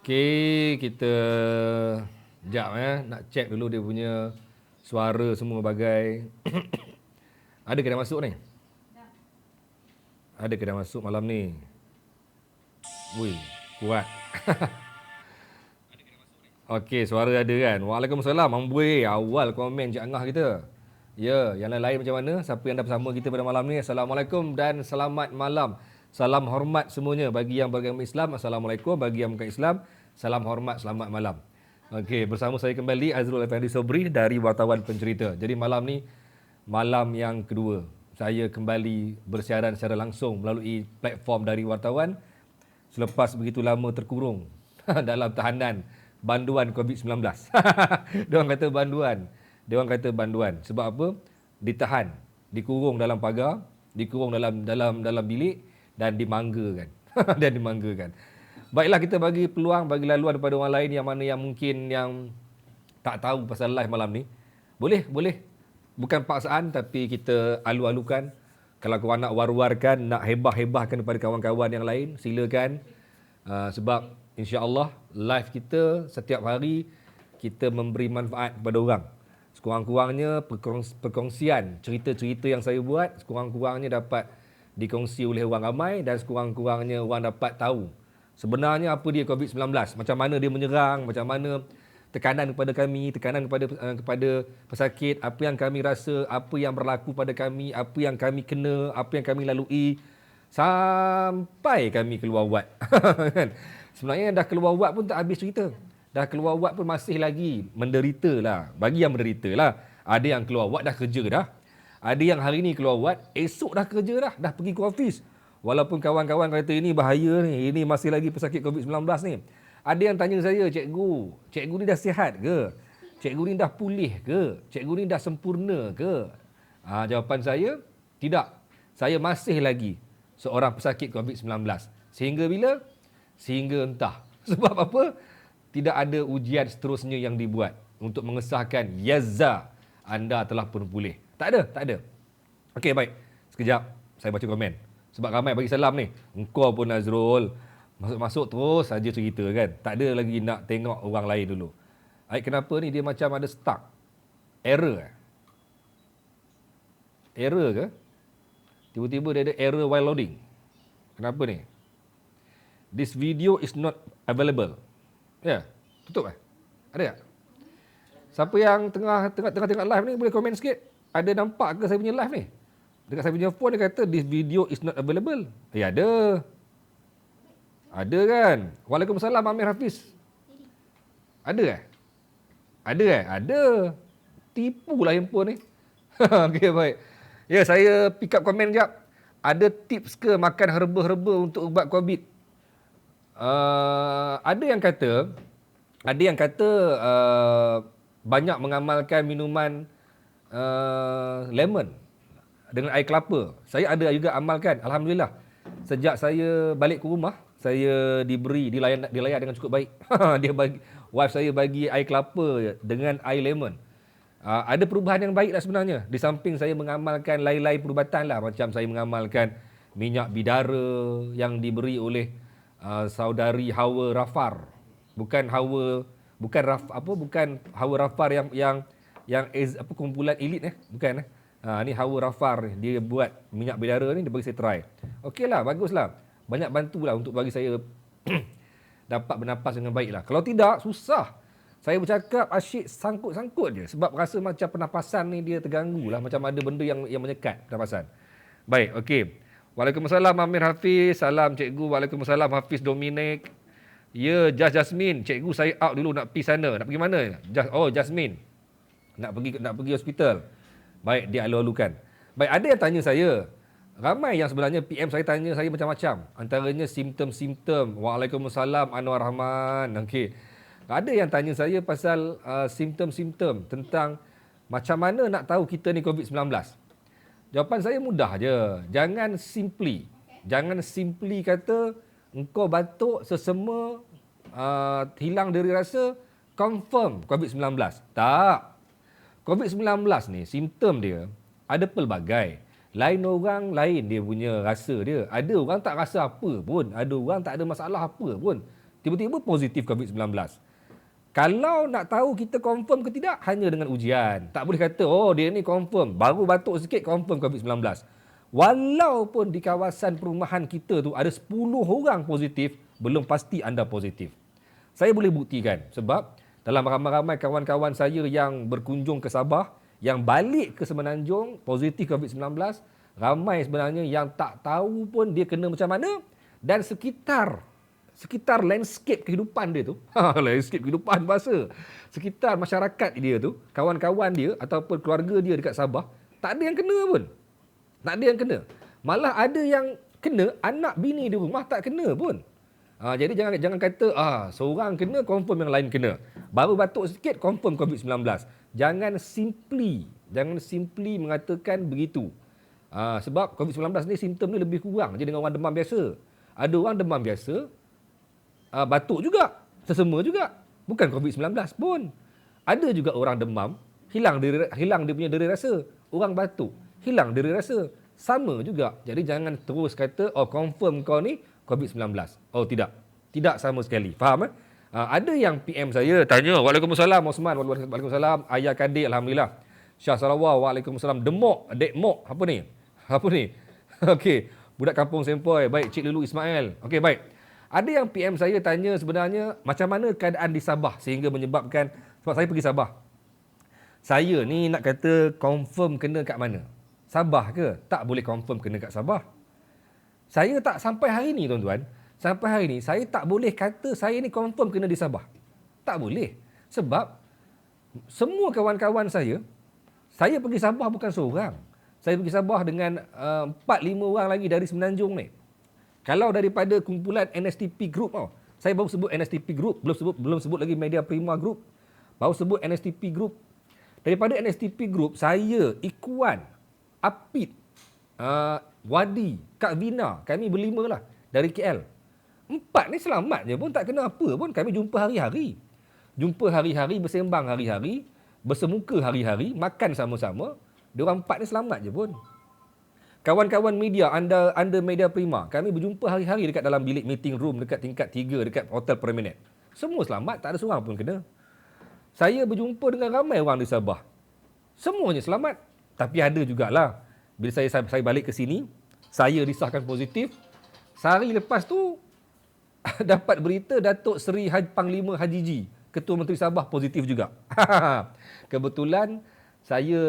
Okey, kita jap nak check dulu dia punya suara semua bagai. Ada ke dah masuk ni? Ada ke dah masuk malam ni? Wui, kuat. Okey, suara ada kan? Waalaikumsalam, Amboi. Awal komen Cik Angah kita. Ya, yang lain-lain macam mana? Siapa yang dah bersama kita pada malam ni? Assalamualaikum dan selamat malam. Salam hormat semuanya bagi yang beragama Islam. Assalamualaikum bagi yang bukan Islam. Salam hormat, selamat malam. Okey, bersama saya kembali Azrul Effendi Sobri dari Wartawan Pencerita. Jadi malam ni malam yang kedua. Saya kembali bersiaran secara langsung melalui platform dari wartawan selepas begitu lama terkurung dalam tahanan banduan COVID-19. Diorang kata banduan. Diorang kata banduan. Sebab apa? Ditahan, dikurung dalam pagar, dikurung dalam bilik dan dimanggakan. Dan dimanggakan. Baiklah, kita bagi peluang, bagi laluan kepada orang lain yang mana yang mungkin yang tak tahu pasal live malam ni. Boleh. Bukan paksaan tapi kita alu-alukan. Kalau korang nak war-warkan, nak hebah-hebahkan kepada kawan-kawan yang lain, silakan. Sebab insya-Allah live kita setiap hari kita memberi manfaat kepada orang. Sekurang-kurangnya perkongsian cerita-cerita yang saya buat sekurang-kurangnya dapat dikongsi oleh orang ramai dan sekurang-kurangnya orang dapat tahu sebenarnya apa dia COVID-19, macam mana dia menyerang, macam mana tekanan kepada kami, tekanan kepada pesakit, apa yang kami rasa, apa yang berlaku pada kami, apa yang kami kena, apa yang kami lalui sampai kami keluar wad. Sebenarnya dah keluar wad pun tak habis cerita. Dah keluar wad pun masih lagi menderita lah. Bagi yang menderita lah. Ada yang keluar wad dah kerja dah. Ada yang hari ni keluar wad, esok dah kerja dah. Dah pergi ke office. Walaupun kawan-kawan kata ini bahaya ni. Ini masih lagi pesakit COVID-19 ni. Ada yang tanya saya, cikgu ni dah sihat ke? Cikgu ni dah pulih ke? Cikgu ni dah sempurna ke? Jawapan saya, tidak. Saya masih lagi seorang pesakit COVID-19. Sehingga bila? Sehingga entah. Sebab apa? Tidak ada ujian seterusnya yang dibuat untuk mengesahkan yazza anda telah pun pulih. Tak ada. Okey, baik. Sekejap saya baca komen. Sebab ramai bagi salam ni. Engkau pun Nazrul masuk-masuk terus saja cerita kan. Tak ada lagi nak tengok orang lain dulu. Baik, kenapa ni dia macam ada stuck? Error ke? Tiba-tiba dia ada error while loading. Kenapa ni? This video is not available. Ya, tutup Ada tak? Siapa yang tengah tengok live ni boleh komen sikit. Ada nampak ke saya punya live ni? Dekat saya punya phone dia kata this video is not available. Ya, ada. Ada kan? Waalaikumsalam Amir Hafiz. Ada. Ada. Tipulah handphone ni. Okey, baik. Ya, saya pick up komen jap. Ada tips ke makan herba-herba untuk ubat COVID? Ada yang kata banyak mengamalkan minuman lemon dengan air kelapa. Saya ada juga amalkan. Alhamdulillah. Sejak saya balik ke rumah, saya dilayan dengan cukup baik. Wife saya bagi air kelapa dengan air lemon. Ada perubahan yang baik lah sebenarnya. Di samping saya mengamalkan lain-lain perubatan lah. Macam saya mengamalkan minyak bidara yang diberi oleh saudari Hawa Rafar. Bukan Hawa Rafar yang kumpulan elit bukan. Ni Hawa Rafar, dia buat minyak bidara ni, dia bagi saya try. Okeylah, baguslah. Banyak bantulah untuk bagi saya dapat bernapas dengan baiklah. Kalau tidak, susah. Saya bercakap asyik sangkut-sangkut je sebab rasa macam pernafasan ni dia terganggu lah, macam ada benda yang menyekat pernafasan. Baik, okey. Waalaikumsalam Amir Hafiz. Salam cikgu. Waalaikumsalam Hafiz Dominic. Ya, Jasmine. Cikgu saya out dulu nak pergi sana. Nak pergi mana? Jasmine. Nak pergi hospital. Baik, dia alu-alukan. Baik, ada yang tanya saya. Ramai yang sebenarnya PM saya tanya saya macam-macam. Antaranya simptom-simptom. Waalaikumsalam Anwar Rahman. Okey. Ada yang tanya saya pasal simptom-simptom tentang macam mana nak tahu kita ni COVID-19. Jawapan saya mudah je. Jangan simply kata engkau batuk, sesama, hilang dari rasa, confirm COVID-19. Tak. COVID-19 ni, simptom dia ada pelbagai. Lain orang, lain dia punya rasa dia. Ada orang tak rasa apa pun. Ada orang tak ada masalah apa pun. tiba-tiba positif COVID-19. Kalau nak tahu kita confirm ke tidak, hanya dengan ujian. Tak boleh kata, oh dia ni confirm, baru batuk sikit confirm COVID-19. Walaupun di kawasan perumahan kita tu ada 10 orang positif, belum pasti anda positif. Saya boleh buktikan sebab dalam ramai-ramai kawan-kawan saya yang berkunjung ke Sabah, yang balik ke Semenanjung positif COVID-19, ramai sebenarnya yang tak tahu pun dia kena macam mana, dan sekitar landscape kehidupan dia tu, landscape kehidupan bahasa, sekitar masyarakat dia tu, kawan-kawan dia ataupun keluarga dia dekat Sabah, tak ada yang kena pun. Tak ada yang kena. Malah ada yang kena, anak bini di rumah tak kena pun. Jadi jangan kata seorang kena confirm yang lain kena. Baru batuk sikit confirm COVID-19. Jangan simply mengatakan begitu. Sebab COVID-19 ni simptom ni lebih kurang je dengan orang demam biasa. Ada orang demam biasa, batuk juga, sesama juga. Bukan COVID-19 pun. Ada juga orang demam, hilang dia punya deri rasa. Orang batuk, hilang deri rasa. Sama juga. Jadi jangan terus kata, confirm kau ni COVID-19. Oh tidak. Tidak sama sekali. Faham? Ada yang PM saya tanya, Waalaikumsalam Osman, Waalaikumsalam Ayah Kadir, Alhamdulillah. Syah Sarawak, Waalaikumsalam. Demok, Dek Mok. Apa ni? Okey. Budak kampung Sempoi. Baik, Cik Lulu Ismail. Okey, baik. Ada yang PM saya tanya sebenarnya macam mana keadaan di Sabah sehingga menyebabkan, sebab saya pergi Sabah. Saya ni nak kata confirm kena kat mana? Sabah ke? Tak boleh confirm kena kat Sabah. Saya tak sampai hari ni tuan-tuan. Sampai hari ni saya tak boleh kata saya ni confirm kena di Sabah. Tak boleh. Sebab semua kawan-kawan saya pergi Sabah bukan seorang. Saya pergi Sabah dengan 4-5 orang lagi dari Semenanjung ni. Kalau daripada kumpulan NSTP Group saya baru sebut NSTP Group, belum sebut lagi Media Prima Group. Baru sebut NSTP Group. Daripada NSTP Group, saya, Ikuan, Apit, Wadi, Kak Vina, kami berlima lah dari KL. 4 ni selamat je pun, tak kena apa pun. Kami jumpa hari-hari. Bersembang hari-hari, bersemuka hari-hari, makan sama-sama. Diorang 4 ni selamat je pun. Kawan-kawan media, anda Media Prima, kami berjumpa hari-hari dekat dalam bilik meeting room dekat tingkat 3 dekat Hotel Promenade. Semua selamat, tak ada seorang pun kena. Saya berjumpa dengan ramai orang di Sabah. Semuanya selamat. Tapi ada jugalah, bila saya balik ke sini, saya disahkan positif. Sehari lepas tu, dapat berita Datuk Seri Panglima Haji G, Ketua Menteri Sabah, positif juga. Kebetulan, saya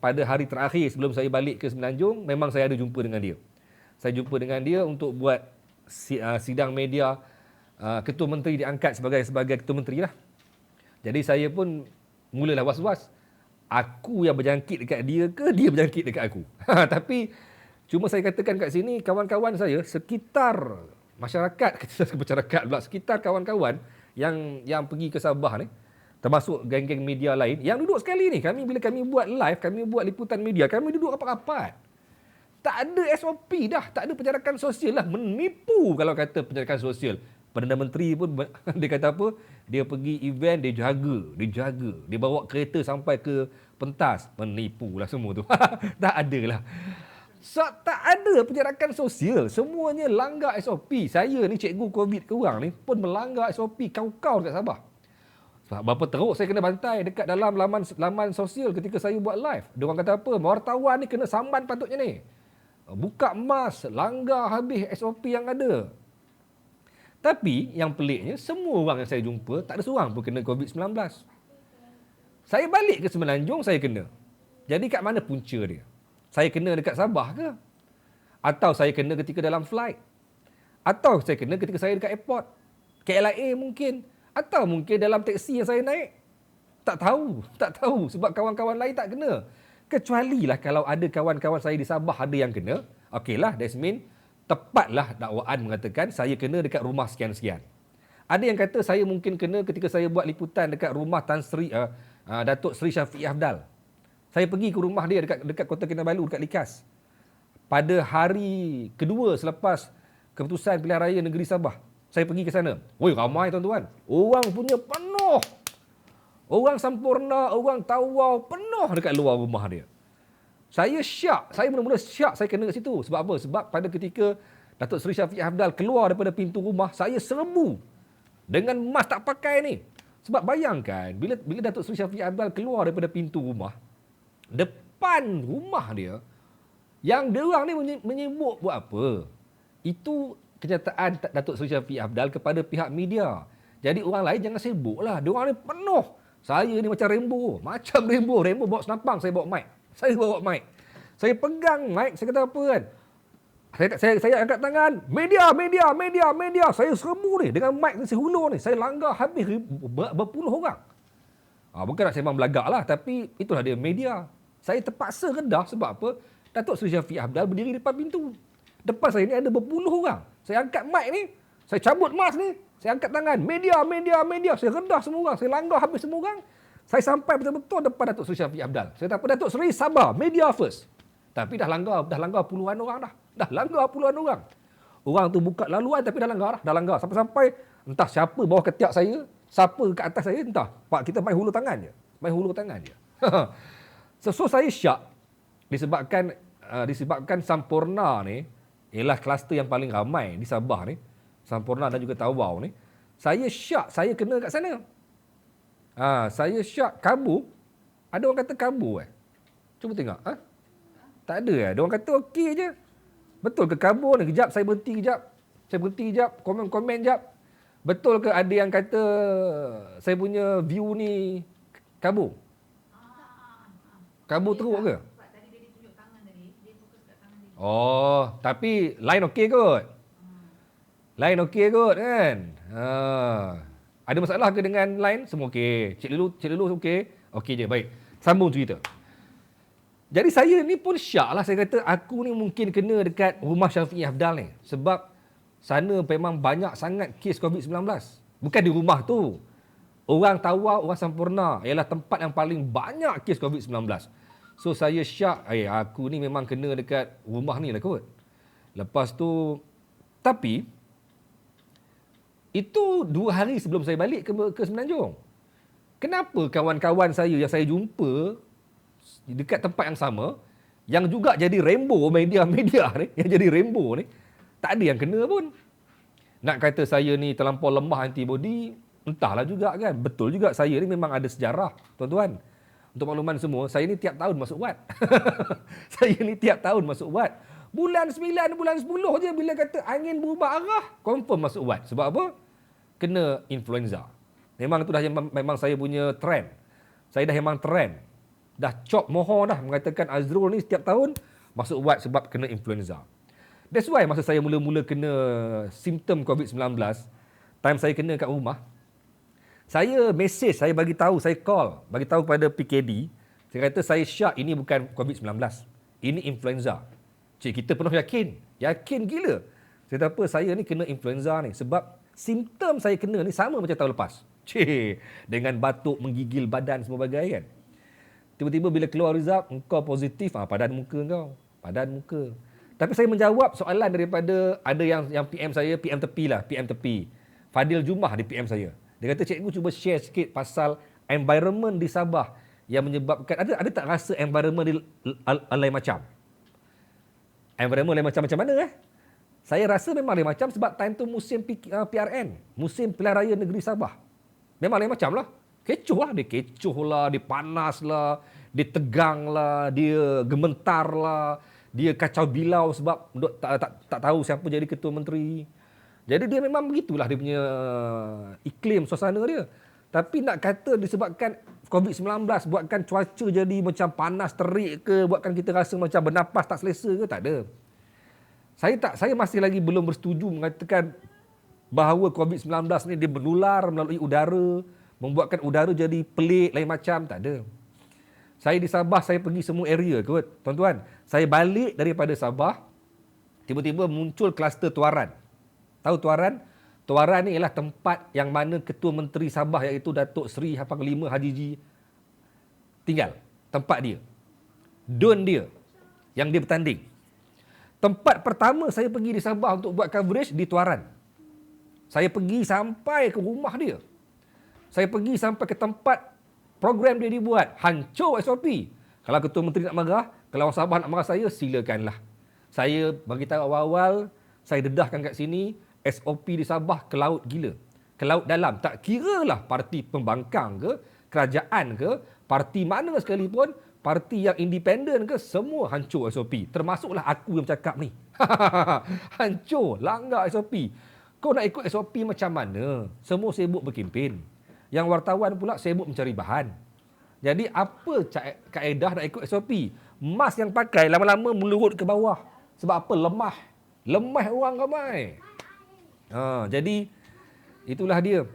pada hari terakhir sebelum saya balik ke Semenanjung, memang saya ada jumpa dengan dia. Saya jumpa dengan dia untuk buat sidang media. Ketua Menteri diangkat sebagai Ketua Menteri lah. Jadi saya pun mulalah was-was. Aku yang berjangkit dekat dia ke dia berjangkit dekat aku? Tapi cuma saya katakan kat sini, kawan-kawan saya sekitar masyarakat, sekitar kawan-kawan yang pergi ke Sabah ni, termasuk geng-geng media lain yang duduk sekali ni. Bila kami buat live, kami buat liputan media, kami duduk rapat-rapat. Tak ada SOP dah, tak ada penjarakan sosial lah. Menipu kalau kata penjarakan sosial. Perdana Menteri pun dia kata apa? Dia pergi event, dia jaga. Dia bawa kereta sampai ke pentas. Menipu lah semua tu. Tak ada lah. So, tak ada penjarakan sosial. Semuanya langgar SOP. Saya ni cikgu COVID ke orang ni pun melanggar SOP kau-kau dekat Sabah. Sebab berapa teruk saya kena bantai dekat dalam laman sosial ketika saya buat live. Dia orang kata apa? Wartawan ni kena samban patutnya ni. Buka mas, langgar habis SOP yang ada. Tapi yang peliknya, semua orang yang saya jumpa, tak ada seorang pun kena COVID-19. Saya balik ke Semenanjung, saya kena. Jadi kat mana punca dia? Saya kena dekat Sabah ke? Atau saya kena ketika dalam flight? Atau saya kena ketika saya dekat airport? KLIA mungkin? Atau mungkin dalam teksi yang saya naik? Tak tahu. Sebab kawan-kawan lain tak kena. Kecualilah kalau ada kawan-kawan saya di Sabah ada yang kena. Okeylah, that's mean tepatlah dakwaan mengatakan saya kena dekat rumah sekian-sekian. Ada yang kata saya mungkin kena ketika saya buat liputan dekat rumah Datuk Seri Syafiq Afdal. Saya pergi ke rumah dia dekat Kota Kinabalu, dekat Likas. Pada hari kedua selepas keputusan pilihan raya negeri Sabah, saya pergi ke sana. Woi, ramai tuan-tuan. Orang punya penuh. Orang Sampurna, orang Tawau, penuh dekat luar rumah dia. Saya syak. Saya mula-mula syak saya kena kat situ. Sebab apa? Sebab pada ketika Datuk Seri Syafiq Afdal keluar daripada pintu rumah, saya serbu. Dengan mask tak pakai ni. Sebab bayangkan, bila Datuk Seri Syafiq Apdal keluar daripada pintu rumah, depan rumah dia, yang dia orang ni menyebut buat apa? Itu kenyataan Datuk Seri Syafiq Apdal kepada pihak media. Jadi orang lain jangan sibuklah. Dia orang ni penuh. Saya ni macam Rambo. Rambo bawa senapang, saya bawa mic. Saya pegang mic, saya kata apa kan? Saya angkat tangan. Media. Saya serbu ni dengan mic ni, saya hulur ni. Saya langgar habis berpuluh orang. Bukan nak sembang belagak lah, tapi itulah dia media. Saya terpaksa redah sebab apa? Datuk Seri Syafiq Apdal berdiri depan pintu. Depan saya ni ada berpuluh orang. Saya angkat mic ni, saya cabut mask ni, saya angkat tangan. Media. Saya redah semua orang. Saya langgar habis semua orang. Saya sampai betul-betul depan Datuk Seri Syafiq Apdal. Saya kata, Datuk Seri sabar, media first. Tapi dah langgar puluhan orang dah. Orang tu buka laluan tapi dah langgar. Sampai-sampai entah siapa bawah ketiak saya, siapa kat atas saya, entah. Pak, kita main hulur tangan je. So saya syak disebabkan Sampurna ni ialah kluster yang paling ramai di Sabah ni. Sampurna dan juga Tawau ni. Saya syak, saya kena kat sana. Saya syak kabur. Ada orang kata kabur Cuba tengok. Tak ada Dia orang kata okey je. Betul ke kabur ni? Kejap, saya berhenti kejap. Komen kejap. Betul ke ada yang kata saya punya view ni kabur? Kabur teruk ke? Sebab tadi dia tunjuk tangan tadi, dia fokus kat tangan dia. Tapi line okey kot. Line okey kot kan? Ada masalah ke dengan line? Semua okey. Cik Lulu okey? Okey je, baik. Sambung cerita. Jadi saya ni pun syak lah. Saya kata aku ni mungkin kena dekat rumah Syafiq Apdal ni. Sebab sana memang banyak sangat kes COVID-19. Bukan di rumah tu. Orang Tawau, orang Sampurna ialah tempat yang paling banyak kes COVID-19. So saya syak, aku ni memang kena dekat rumah ni lah kot. Lepas tu, tapi itu 2 hari sebelum saya balik ke Semenanjung. Kenapa kawan-kawan saya yang saya jumpa dekat tempat yang sama, yang juga jadi Rambo media-media ni, yang jadi Rambo ni, tak ada yang kena pun. Nak kata saya ni terlampau lemah antibody, entahlah juga kan. Betul juga saya ni memang ada sejarah, tuan-tuan. Untuk makluman semua, saya ni tiap tahun masuk wad. Bulan 9, bulan 10 je bila kata angin berubah arah, confirm masuk wad. Sebab apa? Kena influenza. Memang itu dah memang saya punya trend. Saya dah memang trend. Dah cop mohon dah mengatakan Azrul ni setiap tahun masuk wad sebab kena influenza. That's why masa saya mula-mula kena simptom COVID-19, time saya kena kat rumah, saya message, saya bagi tahu, saya call, bagi tahu pada PKD, saya kata saya syak ini bukan COVID-19. Ini influenza. Cik, kita penuh yakin gila. Saya kata apa, saya ni kena influenza ni sebab simptom saya kena ni sama macam tahun lepas. Cik, dengan batuk, menggigil badan semua bagai kan. Tiba-tiba bila keluar result, engkau positif, padan muka. Tapi saya menjawab soalan daripada ada yang PM saya, PM tepi. Fadil Jumah di PM saya. Dia kata, cikgu cuba share sikit pasal environment di Sabah yang menyebabkan, ada tak rasa environment di lain macam? Environment lain macam mana Saya rasa memang lain macam sebab time tu musim PRN, musim Pilihan Raya Negeri Sabah. Memang lain macam lah. Dia kecoh lah, dia panas lah, dia tegang lah, dia gementar lah, dia kacau bilau sebab tak tahu siapa jadi ketua menteri. Jadi dia memang begitulah dia punya iklim suasana dia. Tapi nak kata disebabkan COVID-19 buatkan cuaca jadi macam panas terik ke, buatkan kita rasa macam bernapas tak selesa ke, tak ada. Saya masih lagi belum bersetuju mengatakan bahawa COVID-19 ni dia menular melalui udara, membuatkan udara jadi pelik, lain macam, tak ada. Saya di Sabah, saya pergi semua area kot, tuan-tuan. Saya balik daripada Sabah, tiba-tiba muncul kluster Tuaran. Tahu Tuaran? Tuaran ni ialah tempat yang mana Ketua Menteri Sabah iaitu Datuk Seri Hafang 5 Haji G tinggal. Tempat dia. Don dia. Yang dia bertanding. Tempat pertama saya pergi di Sabah untuk buat coverage di Tuaran. Saya pergi sampai ke rumah dia. Saya pergi sampai ke tempat program dia dibuat. Hancur SOP. Kalau Ketua Menteri nak marah, kalau orang Sabah nak marah saya, silakanlah. Saya bagi tahu awal-awal, saya dedahkan kat sini, SOP di Sabah ke laut gila. ke laut dalam. Tak kiralah parti pembangkang ke, kerajaan ke, parti mana sekalipun, parti yang independen ke, semua hancur SOP. Termasuklah aku yang cakap ni. Hancur, langgar SOP. Kau nak ikut SOP macam mana? Semua sibuk berkempen. Yang wartawan pula sibuk mencari bahan. Jadi apa kaedah nak ikut SOP? Mas yang pakai lama-lama melurut ke bawah. Sebab apa? Lemah. Lemah orang ramai. Jadi itulah dia.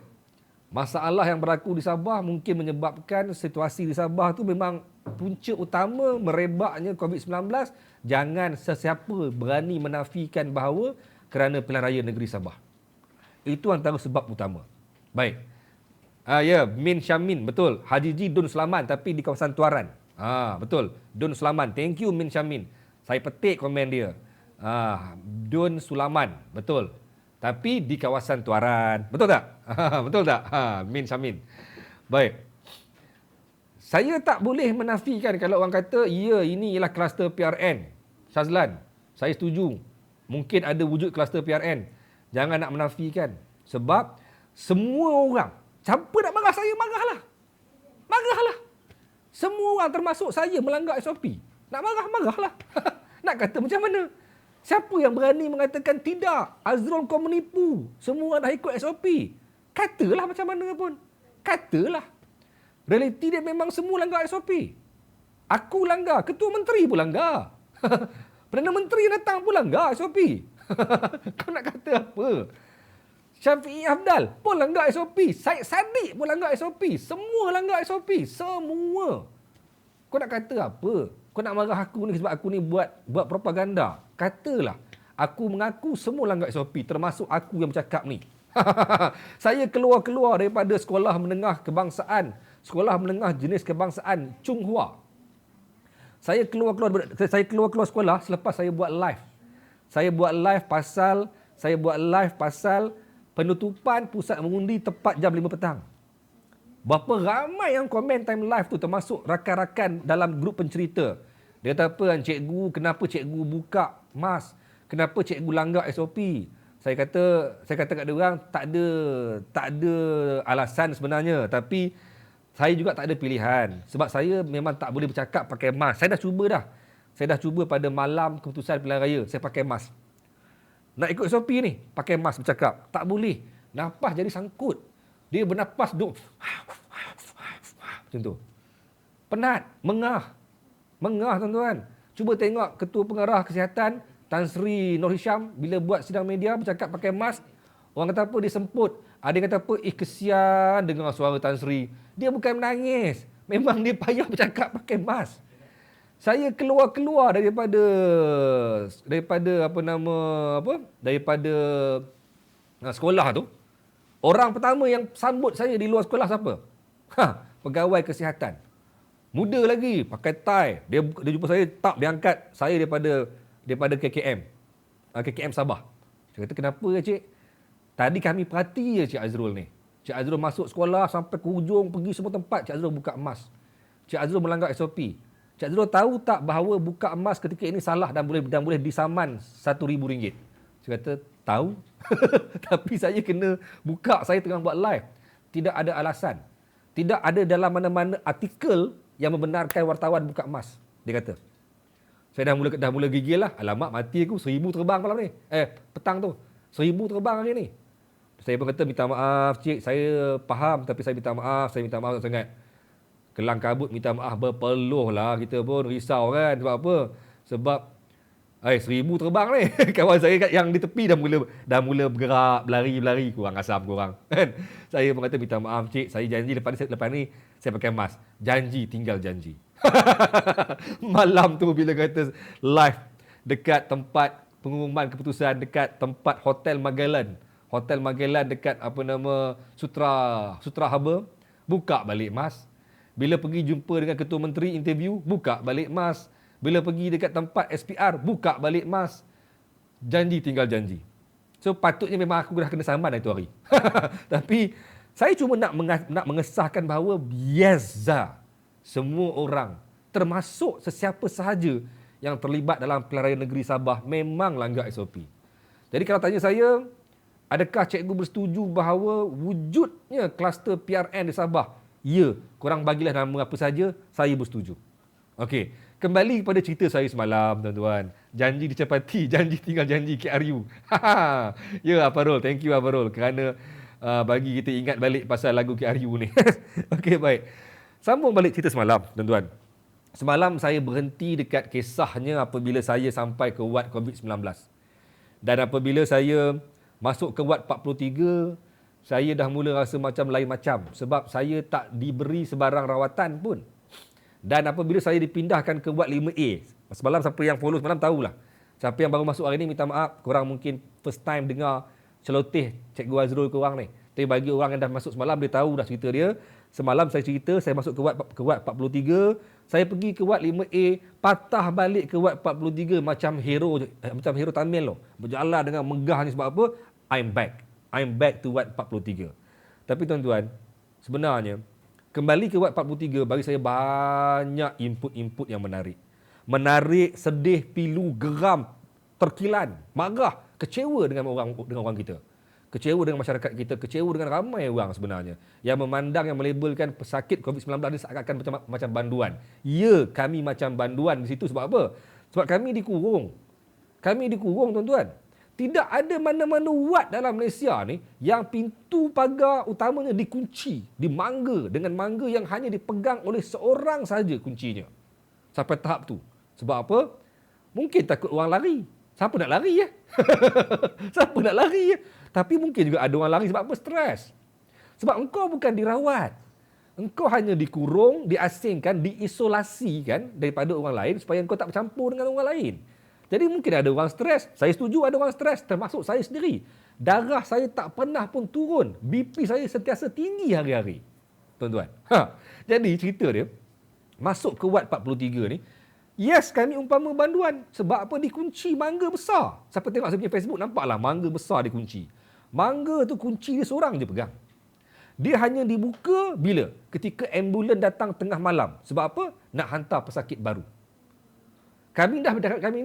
Masalah yang berlaku di Sabah mungkin menyebabkan situasi di Sabah tu memang punca utama merebaknya COVID-19. Jangan sesiapa berani menafikan bahawa kerana pilihan raya negeri Sabah. Itu antara sebab utama. Baik. Min Syamin, betul. Haji Ji Dun Sulaman tapi di kawasan Tuaran. Betul. Dun Sulaman. Thank you Min Syamin. Saya petik komen dia. Dun Sulaman, betul. Tapi di kawasan Tuaran. Betul tak? Betul tak? Min Syamin. Baik. Saya tak boleh menafikan kalau orang kata, ya, ini ialah kluster PRN. Syazlan, saya setuju. Mungkin ada wujud kluster PRN. Jangan nak menafikan. Sebab semua orang, siapa nak marah saya, marahlah. Marahlah. Semua orang termasuk saya melanggar SOP. Nak marah, marahlah. Nak kata macam mana? Siapa yang berani mengatakan tidak, Azrul kau menipu, semua dah ikut SOP? Katalah macam mana pun. Katalah. Realiti dia memang semua langgar SOP. Aku langgar, Ketua Menteri pun langgar. Perdana Menteri datang pun langgar SOP. Kau nak kata apa? Syafi'i Afdal pun langgar SOP. Syed Saddiq pun langgar SOP. Semua langgar SOP. Semua. Kau nak kata apa? Kau nak marah aku ni sebab aku ni buat propaganda. Katalah. Aku mengaku semua langgar SOP. Termasuk aku yang bercakap ni. Saya keluar daripada sekolah menengah kebangsaan. Sekolah menengah jenis kebangsaan Chung Hua. Saya keluar sekolah selepas saya buat live. Saya buat live pasal penutupan pusat mengundi tepat jam 5 petang. Berapa ramai yang komen time live tu, termasuk rakan-rakan dalam grup pencerita. Dia kata apa, cikgu, kenapa cikgu buka mask? Kenapa cikgu langgar SOP? Saya kata kat dia orang, tak ada alasan sebenarnya, tapi saya juga tak ada pilihan. Sebab saya memang tak boleh bercakap pakai mask. Saya dah cuba pada malam keputusan pilihan raya, saya pakai mask. Nak ikut SOP ni, pakai mask bercakap. Tak boleh. Nafas jadi sangkut. Dia bernafas duk. Macam tu. Penat. Mengah tuan-tuan. Cuba tengok Ketua Pengarah Kesihatan Tan Sri Nur Hisham bila buat sidang media bercakap pakai mask. Orang kata apa? Dia semput. Ada yang kata apa? Kesian dengar suara Tan Sri. Dia bukan menangis. Memang dia payah bercakap pakai mask. Saya keluar daripada sekolah tu. Orang pertama yang sambut saya di luar sekolah siapa? Pegawai kesihatan. Muda lagi, pakai tie. Dia jumpa saya, tak, dia angkat saya daripada KKM. KKM Sabah. Saya kata, kenapa ya cik? Tadi kami perhati je Cik Azrul ni. Cik Azrul masuk sekolah sampai ke hujung, pergi semua tempat, Cik Azrul buka emas. Cik Azrul melanggar SOP. Cik Azrul tahu tak bahawa buka emas ketika ini salah dan boleh disaman RM1,000? Saya kata, tahu. Tapi saya kena buka, saya tengah buat live. Tidak ada alasan. Tidak ada dalam mana-mana artikel yang membenarkan wartawan buka emas. Dia kata. Saya dah mula gigil lah. Alamak, mati aku. 1,000 terbang malam ni. Petang tu. 1,000 terbang hari ni. Saya pun kata, minta maaf cik. Saya faham tapi saya minta maaf. Saya minta maaf sangat. Kelang kabut minta maaf berpeluh lah. Kita pun risau kan. Sebab apa? Sebab 1,000 terbang ni. Kawan saya yang di tepi dah mula bergerak, berlari, kurang asam korang. Kan? Saya pun kata minta maaf cik, saya janji lepas ni saya pakai mask. Janji tinggal janji. Malam tu bila kata live dekat tempat pengumuman keputusan, dekat tempat Hotel Magellan. Hotel Magellan dekat Sutra Harbour, buka balik mask. Bila pergi jumpa dengan Ketua Menteri interview, buka balik mask. Bila pergi dekat tempat SPR, buka balik mask. Janji tinggal janji. So patutnya memang aku dah kena saman itu hari. Tapi saya cuma nak mengesahkan bahawa biasa semua orang, termasuk sesiapa sahaja yang terlibat dalam pilihan raya negeri Sabah, memang langgar SOP. Jadi kalau tanya saya, Adakah cikgu bersetuju bahawa wujudnya kluster PRN di Sabah? Ya, korang bagilah nama apa saja, saya bersetuju. Okey, kembali kepada cerita saya semalam, tuan-tuan. Janji dicapati, janji tinggal janji KRU. Ya, Aparul, thank you Aparul kerana bagi kita ingat balik pasal lagu KRU ni. Okey, baik. Sambung balik cerita semalam, tuan-tuan. Semalam saya berhenti dekat kisahnya apabila saya sampai ke wad COVID-19. Dan apabila saya masuk ke wad 43, saya dah mula rasa macam lain macam sebab saya tak diberi sebarang rawatan pun. Dan apabila saya dipindahkan ke wad 5A, semalam siapa yang follow semalam tahulah. Siapa yang baru masuk hari ni minta maaf, korang mungkin first time dengar celoteh Cikgu Azrul korang ni. Tapi bagi orang yang dah masuk semalam, dia tahu dah cerita dia. Semalam saya cerita, saya masuk ke wad 43, saya pergi ke wad 5A, patah balik ke wad 43 macam hero Tamil loh. Berjalan dengan megahnya sebab apa? I'm back to wad 43. Tapi tuan-tuan, sebenarnya kembali ke wad 43 bagi saya banyak input-input yang menarik. Menarik, sedih, pilu, geram, terkilan, marah, kecewa dengan orang kita. Kecewa dengan masyarakat kita, kecewa dengan ramai orang sebenarnya yang memandang, yang melabelkan pesakit COVID-19 ni seakan-akan macam banduan. Ya, kami macam banduan di situ sebab apa? Sebab kami dikurung. Kami dikurung, tuan-tuan. Tidak ada mana-mana wad dalam Malaysia ni yang pintu pagar utamanya dikunci, dimangga dengan mangga yang hanya dipegang oleh seorang saja kuncinya. Sampai tahap tu. Sebab apa? Mungkin takut orang lari. Siapa nak lari ya? Siapa nak lari ya? Tapi mungkin juga ada orang lari sebab apa? Stres. Sebab engkau bukan dirawat. Engkau hanya dikurung, diasingkan, diisolasikan daripada orang lain supaya engkau tak bercampur dengan orang lain. Jadi mungkin ada orang stres. Saya setuju ada orang stres, termasuk saya sendiri. Darah saya tak pernah pun turun. BP saya sentiasa tinggi hari-hari. Tuan-tuan. Jadi cerita dia, masuk ke wad 43 ni, yes, kami umpama banduan. Sebab apa? Dikunci mangga besar. Siapa tengok saya punya Facebook, nampaklah mangga besar dikunci. Mangga tu kunci dia seorang je pegang. Dia hanya dibuka bila? Ketika ambulan datang tengah malam. Sebab apa? Nak hantar pesakit baru. Kami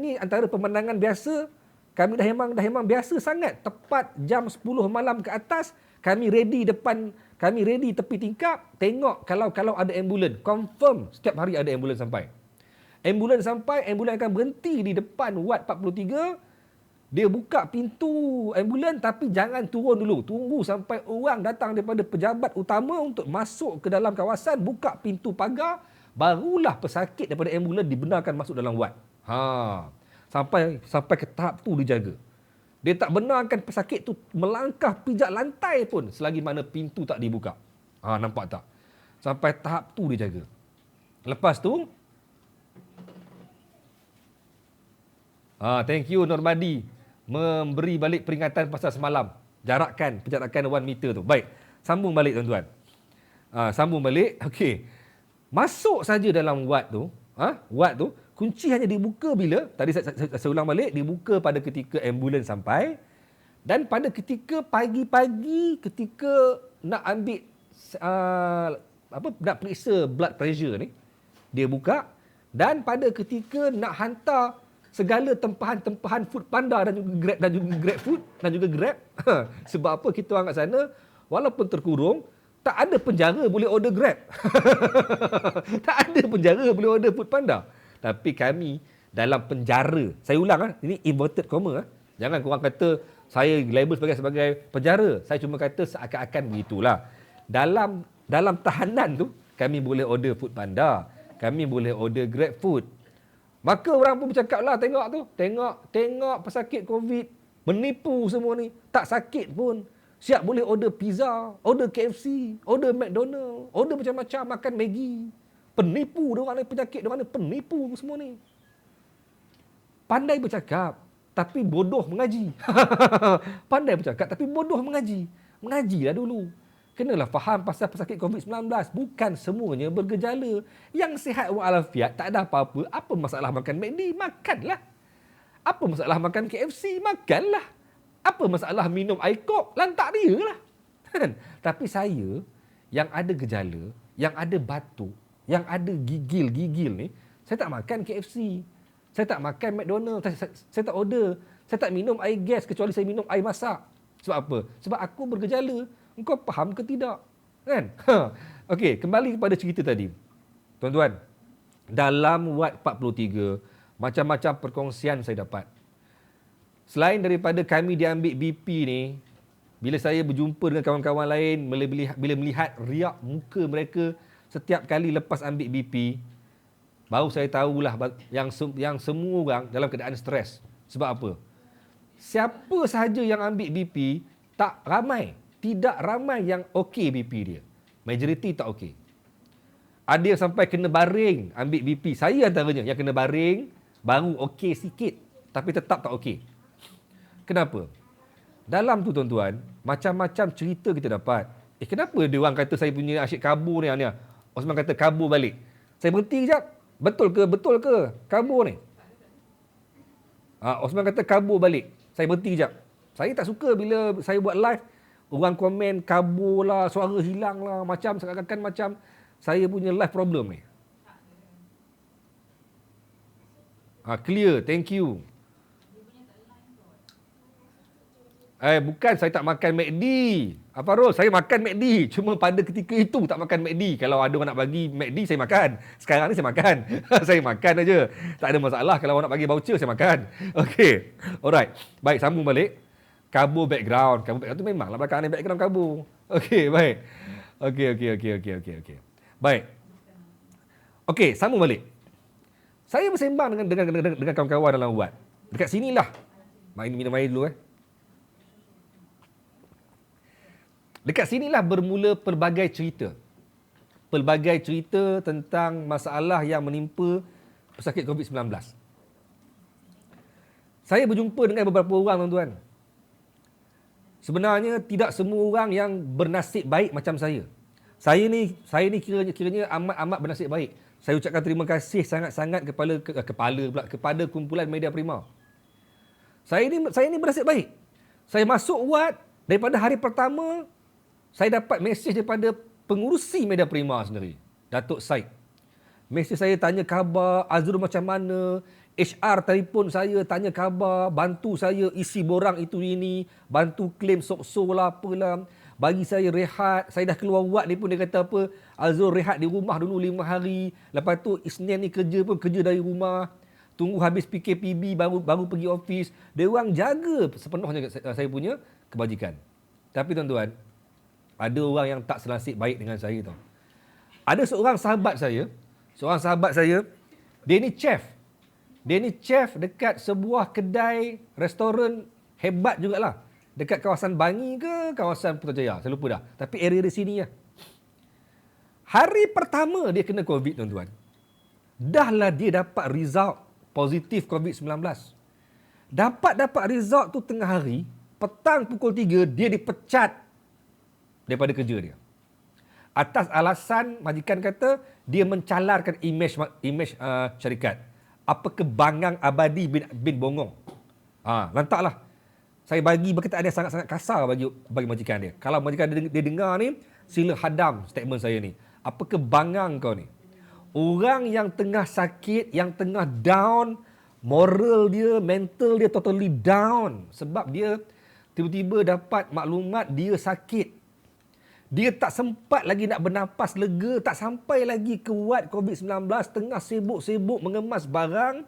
ni antara pemandangan biasa, kami dah memang biasa sangat. Tepat jam 10 malam ke atas, kami ready tepi tingkap, tengok kalau ada ambulan. Confirm setiap hari ada ambulan sampai. Ambulan akan berhenti di depan wad 43. Dia buka pintu ambulan tapi jangan turun dulu. Tunggu sampai orang datang daripada pejabat utama untuk masuk ke dalam kawasan, buka pintu pagar, barulah pesakit daripada ambulan dibenarkan masuk dalam wad. Sampai ke tahap tu dijaga. Dia tak benarkan pesakit tu melangkah pijak lantai pun selagi mana pintu tak dibuka. Nampak tak? Sampai tahap tu dijaga. Lepas tu, thank you Normadi memberi balik peringatan pasal semalam. Penjarakan 1 meter tu. Baik, sambung balik tuan-tuan. Sambung balik. Okey. Masuk saja dalam wad tu, kunci hanya dibuka bila, tadi saya ulang balik, dibuka pada ketika ambulans sampai dan pada ketika pagi-pagi ketika nak ambil nak periksa blood pressure ni, dia buka, dan pada ketika nak hantar segala tempahan-tempahan Food Panda dan juga Grab Food dan juga Grab. Sebab apa kita orang kat sana walaupun terkurung, tak ada penjara boleh order Grab. Tak ada penjara boleh order Food Panda. Tapi kami dalam penjara. Saya ulang ini inverted comma. Jangan korang kata saya label sebagai penjara. Saya cuma kata seakan-akan begitulah. Dalam tahanan tu kami boleh order Food Panda, kami boleh order Grab Food. Maka orang pun bercakap lah, tengok pesakit COVID, menipu semua ni. Tak sakit pun. Siap boleh order pizza, order KFC, order McDonald, order macam-macam, makan Maggi. Penipu diorang ni, penyakit diorang ni, penipu semua ni. Pandai bercakap, tapi bodoh mengaji. Pandai bercakap, tapi bodoh mengaji. Mengajilah dulu. Kenalah faham pasal pesakit COVID-19. Bukan semuanya bergejala. Yang sihat walafiat, tak ada apa-apa. Apa masalah makan McD? Makanlah. Apa masalah makan KFC? Makanlah. Apa masalah minum air kok? Lantak dia lah. Tapi saya, yang ada gejala, yang ada batuk, yang ada gigil ni, saya tak makan KFC. Saya tak makan McDonald. Saya tak order. Saya tak minum air gas kecuali saya minum air masak. Sebab apa? Sebab aku bergejala. Engkau faham ke tidak? Kan? Okey, kembali kepada cerita tadi. Tuan-tuan, dalam Watt 43, macam-macam perkongsian saya dapat. Selain daripada kami diambil BP ni, bila saya berjumpa dengan kawan-kawan lain, bila melihat riak muka mereka setiap kali lepas ambil BP, baru saya tahulah yang semua orang dalam keadaan stres. Sebab apa? Siapa sahaja yang ambil BP, tidak ramai yang okey BP dia. Majoriti tak okey. Ada yang sampai kena baring ambil BP. Saya antaranya yang kena baring, baru okey sikit, tapi tetap tak okey. Kenapa? Dalam tu tuan-tuan, macam-macam cerita kita dapat. Kenapa dia orang kata saya punya asyik kabur ni? Osman kata kabur balik. Saya berhenti sekejap. Betul ke? Kabur ni. Osman kata kabur balik. Saya berhenti sekejap. Saya tak suka bila saya buat live, orang komen kabur lah, suara hilang lah. Macam seakan-akan macam saya punya live problem ni. Clear, thank you. Bukan saya tak makan McD. Apa Rol? Saya makan McD. Cuma pada ketika itu tak makan McD. Kalau ada orang nak bagi McD, saya makan. Sekarang ni saya makan. Saya makan aja. Tak ada masalah kalau orang nak bagi voucher, saya makan. Okey. Alright. Baik, sambung balik. Kabur background. Kabur background tu memanglah belakang ni background kabur. Okey, baik. Okey. Baik. Okey, sambung balik. Saya bersembang dengan kawan-kawan dalam Watt. Dekat sinilah. Minum air dulu Dekat sinilah bermula pelbagai cerita. Pelbagai cerita tentang masalah yang menimpa pesakit COVID-19. Saya berjumpa dengan beberapa orang, tuan-tuan. Sebenarnya tidak semua orang yang bernasib baik macam saya. Saya ni kiranya amat bernasib baik. Saya ucapkan terima kasih sangat-sangat kepada kumpulan Media Prima. Saya ni bernasib baik. Saya masuk Watt, daripada hari pertama saya dapat mesej daripada pengurusi Media Prima sendiri, Datuk Said. Mesej saya tanya khabar, Azrul macam mana, HR telefon saya tanya khabar, bantu saya isi borang itu ini, bantu claim sok-sok lah apalah, bagi saya rehat. Saya dah keluar Watt ni pun dia kata apa, Azrul rehat di rumah dulu 5 hari, lepas tu Isnin ni kerja dari rumah, tunggu habis PKPB baru pergi office. Dia orang jaga sepenuhnya saya punya kebajikan. Tapi tuan-tuan, ada orang yang tak senasib baik dengan saya tau. Ada seorang sahabat saya, dia ni chef. Dia ni chef dekat sebuah kedai restoran hebat jugalah. Dekat kawasan Bangi ke kawasan Putrajaya, saya lupa dah. Tapi area di sini lah. Hari pertama dia kena COVID, tuan-tuan, dahlah dia dapat result positif COVID-19. Dapat result tu tengah hari, petang pukul 3 dia dipecat daripada kerja dia. Atas alasan majikan kata dia mencalarkan imej syarikat. Apa kebangang abadi bin Bongong. Lantaklah. Saya bagi perkataan dia sangat-sangat kasar bagi majikan dia. Kalau majikan dia dengar ni, sila hadam statement saya ni. Apa kebangang kau ni? Orang yang tengah sakit, yang tengah down, moral dia, mental dia totally down. Sebab dia tiba-tiba dapat maklumat dia sakit. Dia tak sempat lagi nak bernafas lega, tak sampai lagi ke Watt COVID-19, tengah sibuk-sibuk mengemas barang,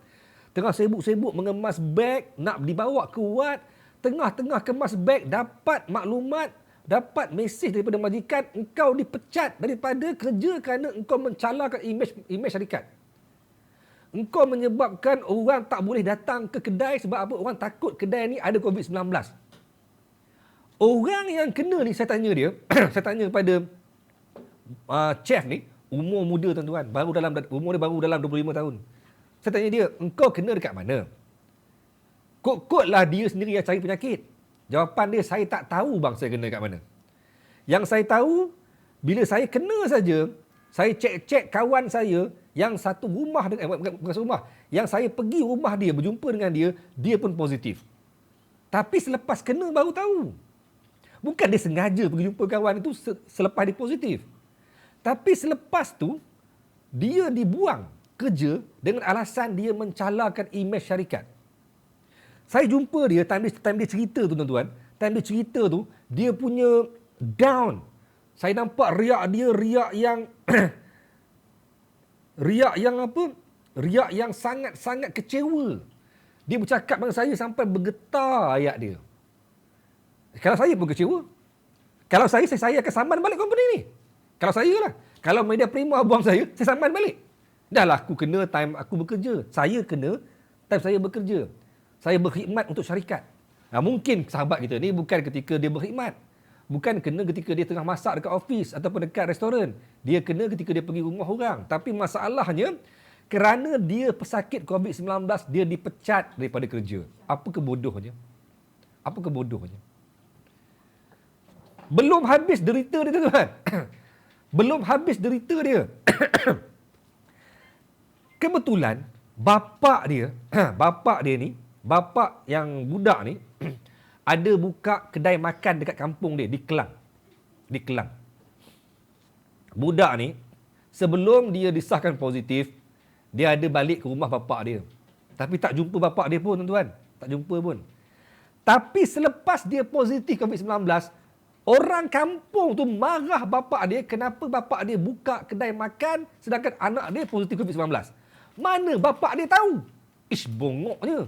tengah sibuk-sibuk mengemas beg, nak dibawa ke Watt, tengah-tengah kemas beg, dapat maklumat, dapat mesej daripada majikan, engkau dipecat daripada kerja kerana engkau mencalarkan imej syarikat. Engkau menyebabkan orang tak boleh datang ke kedai sebab apa? Orang takut kedai ni ada COVID-19. Orang yang kena ni, saya tanya dia, saya tanya kepada chef ni, umur muda tuan-tuan, umur dia baru dalam 25 tahun. Saya tanya dia, engkau kena dekat mana? Kot-kotlah dia sendiri yang cari penyakit. Jawapan dia, saya tak tahu bang saya kena dekat mana. Yang saya tahu, bila saya kena saja, saya cek-cek kawan saya yang satu rumah dengan, bukan rumah, yang saya pergi rumah dia, berjumpa dengan dia pun positif. Tapi selepas kena baru tahu. Bukan dia sengaja pergi jumpa kawan itu selepas dia positif. Tapi selepas tu, dia dibuang kerja dengan alasan dia mencalarkan imej syarikat. Saya jumpa dia, time dia cerita tu tuan-tuan, time dia cerita tu, dia punya down. Saya nampak riak dia, riak yang riak yang apa? Riak yang sangat-sangat kecewa. Dia bercakap dengan saya sampai bergetar ayat dia. Kalau saya pun kecewa. Kalau saya akan saman balik company ni. Kalau saya lah. Kalau Media Prima buang saya saman balik. Dah lah aku kena time aku bekerja. Saya kena time saya bekerja. Saya berkhidmat untuk syarikat. Mungkin sahabat kita ni bukan ketika dia berkhidmat. Bukan kena ketika dia tengah masak dekat office ataupun dekat restoran. Dia kena ketika dia pergi rumah orang. Tapi masalahnya, kerana dia pesakit COVID-19, dia dipecat daripada kerja. Apa kebodohnya? Apa kebodohnya? Belum habis derita dia, tuan-tuan. Belum habis derita dia. Kebetulan, bapa dia ni, bapa yang budak ni, ada buka kedai makan dekat kampung dia, di Kelang. Di Kelang. Budak ni, sebelum dia disahkan positif, dia ada balik ke rumah bapak dia. Tapi tak jumpa bapak dia pun, tuan-tuan. Tak jumpa pun. Tapi selepas dia positif COVID-19, orang kampung tu marah bapak dia kenapa bapak dia buka kedai makan sedangkan anak dia positif COVID-19. Mana bapak dia tahu? Ish, bongoknya.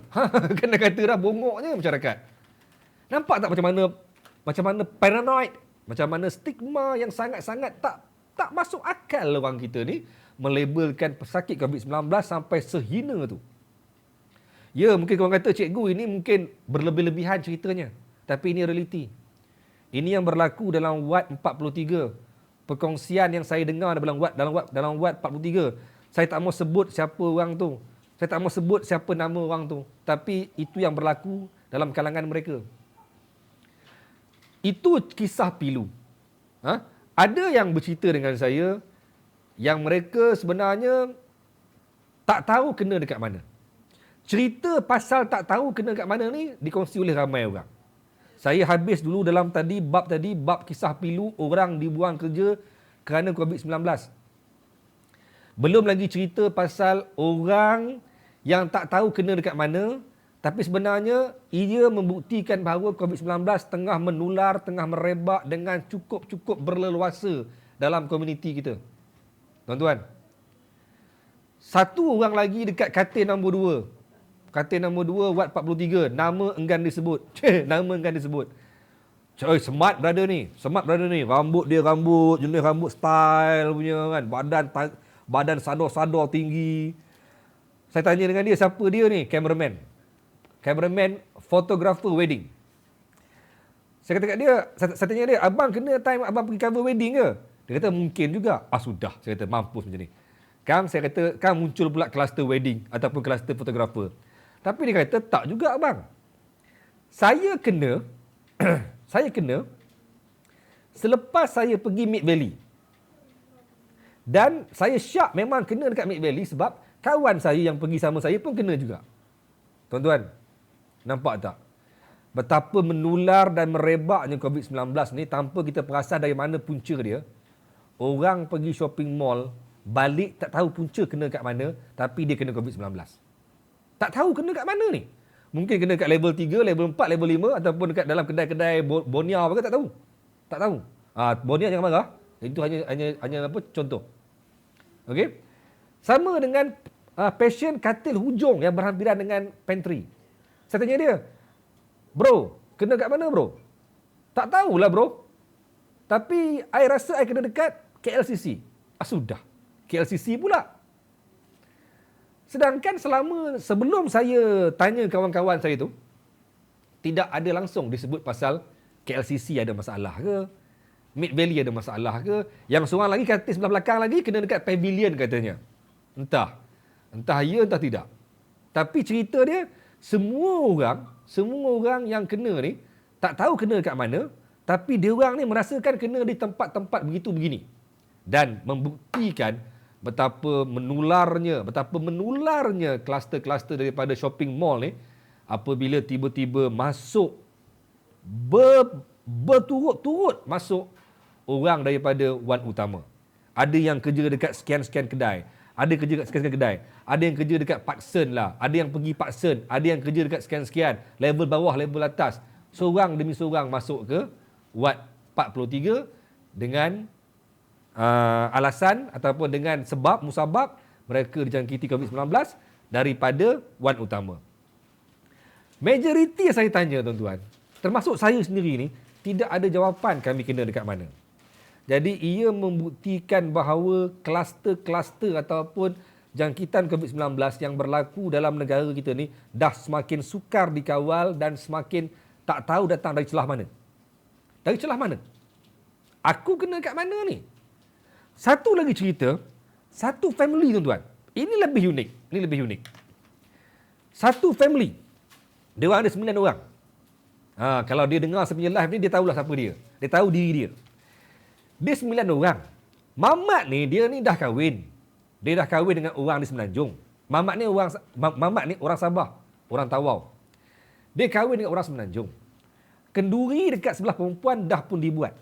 Kena kata dah bongoknya masyarakat. Nampak tak macam mana paranoid, macam mana stigma yang sangat-sangat tak masuk akal orang kita ni melabelkan pesakit COVID-19 sampai sehina tu. Ya, mungkin korang kata cikgu ini mungkin berlebih-lebihan ceritanya. Tapi ini realiti. Ini yang berlaku dalam Wad 43. Perkongsian yang saya dengar dalam Wad 43. Saya tak mau sebut siapa orang tu. Saya tak mau sebut siapa nama orang tu. Tapi itu yang berlaku dalam kalangan mereka. Itu kisah pilu. Ada yang bercerita dengan saya yang mereka sebenarnya tak tahu kena dekat mana. Cerita pasal tak tahu kena dekat mana ni dikongsi oleh ramai orang. Saya habis dulu dalam bab kisah pilu orang dibuang kerja kerana COVID-19. Belum lagi cerita pasal orang yang tak tahu kena dekat mana, tapi sebenarnya ia membuktikan bahawa COVID-19 tengah menular, tengah merebak dengan cukup berleluasa dalam komuniti kita. Tuan-tuan, satu orang lagi dekat katil nombor 2. Katil nombor 2, Wad 43. Nama enggan disebut. Nama enggan disebut. Smart brother ni. Rambut dia jenis rambut style punya kan. Badan sadar-sadar tinggi. Saya tanya dengan dia, siapa dia ni? Cameraman, photographer wedding. Saya kata kat dia, saya tanya dia, abang kena time abang pergi cover wedding ke? Dia kata mungkin juga. Sudah. Saya kata mampus macam ni. Saya kata muncul pula kluster wedding ataupun kluster fotografer. Tapi dia kata tak juga abang. Saya kena selepas saya pergi Mid Valley. Dan saya syak memang kena dekat Mid Valley sebab kawan saya yang pergi sama saya pun kena juga. Tuan-tuan, nampak tak? Betapa menular dan merebaknya COVID-19 ni tanpa kita perasan dari mana punca dia. Orang pergi shopping mall, balik tak tahu punca kena kat mana, tapi dia kena COVID-19. Tak tahu kena kat mana ni. Mungkin kena kat level 3, level 4, level 5 ataupun dekat dalam kedai-kedai Bonia apa ke, tak tahu. Tak tahu. Bonia jangan marah. Itu hanya apa contoh. Okey. Sama dengan pasien katil hujung yang berhampiran dengan pantry. Saya tanya dia, "Bro, kena kat mana bro?" "Tak tahulah bro. Tapi I rasa I kena dekat KLCC." Sudah. KLCC pula. Sedangkan sebelum saya tanya kawan-kawan saya tu, tidak ada langsung disebut pasal KLCC ada masalah ke, Mid Valley ada masalah ke. Yang seorang lagi katil sebelah belakang lagi kena dekat Pavilion katanya. Entah ya, entah tidak. Tapi cerita dia, semua orang yang kena ni tak tahu kena dekat mana, tapi dia orang ni merasakan kena di tempat-tempat begitu begini. Dan membuktikan betapa menularnya kluster-kluster daripada shopping mall ni apabila tiba-tiba masuk berturut-turut masuk orang daripada wan utama. Ada yang kerja dekat sekian-sekian kedai, ada kerja dekat sekian-sekian kedai, ada yang kerja dekat Patsen lah, ada yang pergi Patsen, ada yang kerja dekat sekian-sekian, level bawah, level atas. Seorang demi seorang masuk ke Ward 43 dengan alasan ataupun dengan musabab mereka dijangkiti COVID-19 daripada ward utama. Majoriti yang saya tanya tuan-tuan, termasuk saya sendiri ni, tidak ada jawapan kami kena dekat mana. Jadi ia membuktikan bahawa kluster-kluster ataupun jangkitan COVID-19 yang berlaku dalam negara kita ni dah semakin sukar dikawal dan semakin tak tahu datang dari celah mana. Dari celah mana? Aku kena kat mana ni? Satu lagi cerita, satu family tuan-tuan. Ini lebih unik. Satu family. Dia orang ada 9 orang. Kalau dia dengar saya punya live ni, dia tahulah siapa dia. Dia tahu diri dia. Dia 9 orang. Mamat ni, dia ni dah kahwin. Dia dah kahwin dengan orang di Semenanjung. Mamat ni orang Sabah. Orang Tawau. Dia kahwin dengan orang Semenanjung. Kenduri dekat sebelah perempuan dah pun dibuat.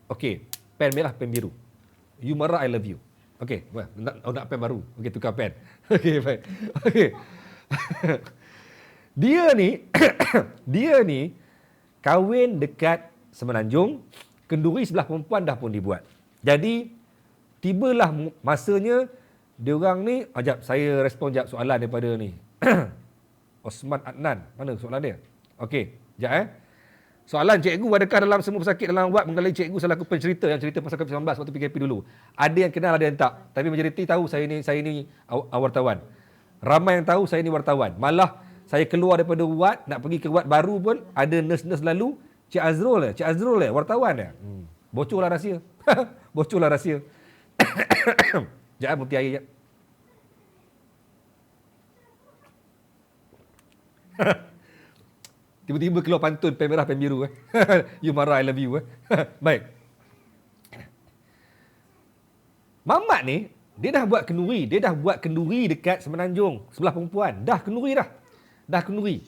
Okey, pen merah, pen biru. You marah, I love you. Okey, nak pen baru. Okey, tukar pen. Okey, baik. Okey. Dia ni kahwin dekat Semenanjung, kenduri sebelah perempuan dah pun dibuat. Jadi tibalah masanya diorang ni, saya respon jap soalan daripada ni. Osman Adnan, mana soalan dia? Okey, jap Soalan cikgu, adakah dalam semua pesakit dalam wad mengenali cikgu selaku pencerita yang cerita pasal COVID-19 waktu PKP dulu? Ada yang kenal, ada yang tak. Tapi majoriti tahu saya ni wartawan. Ramai yang tahu saya ni wartawan. Malah saya keluar daripada wad, nak pergi ke wad baru pun, ada nurse-nurse lalu, Cik Azrul wartawan dia. Bocorlah rahsia. Bocorlah rahsia. Sekejap, putih air sekejap. Tiba-tiba keluar pantun pen merah, pen biru. You marah, I love you. Baik. Mamat ni, dia dah buat kenduri dekat Semenanjung, sebelah perempuan. Dah kenduri.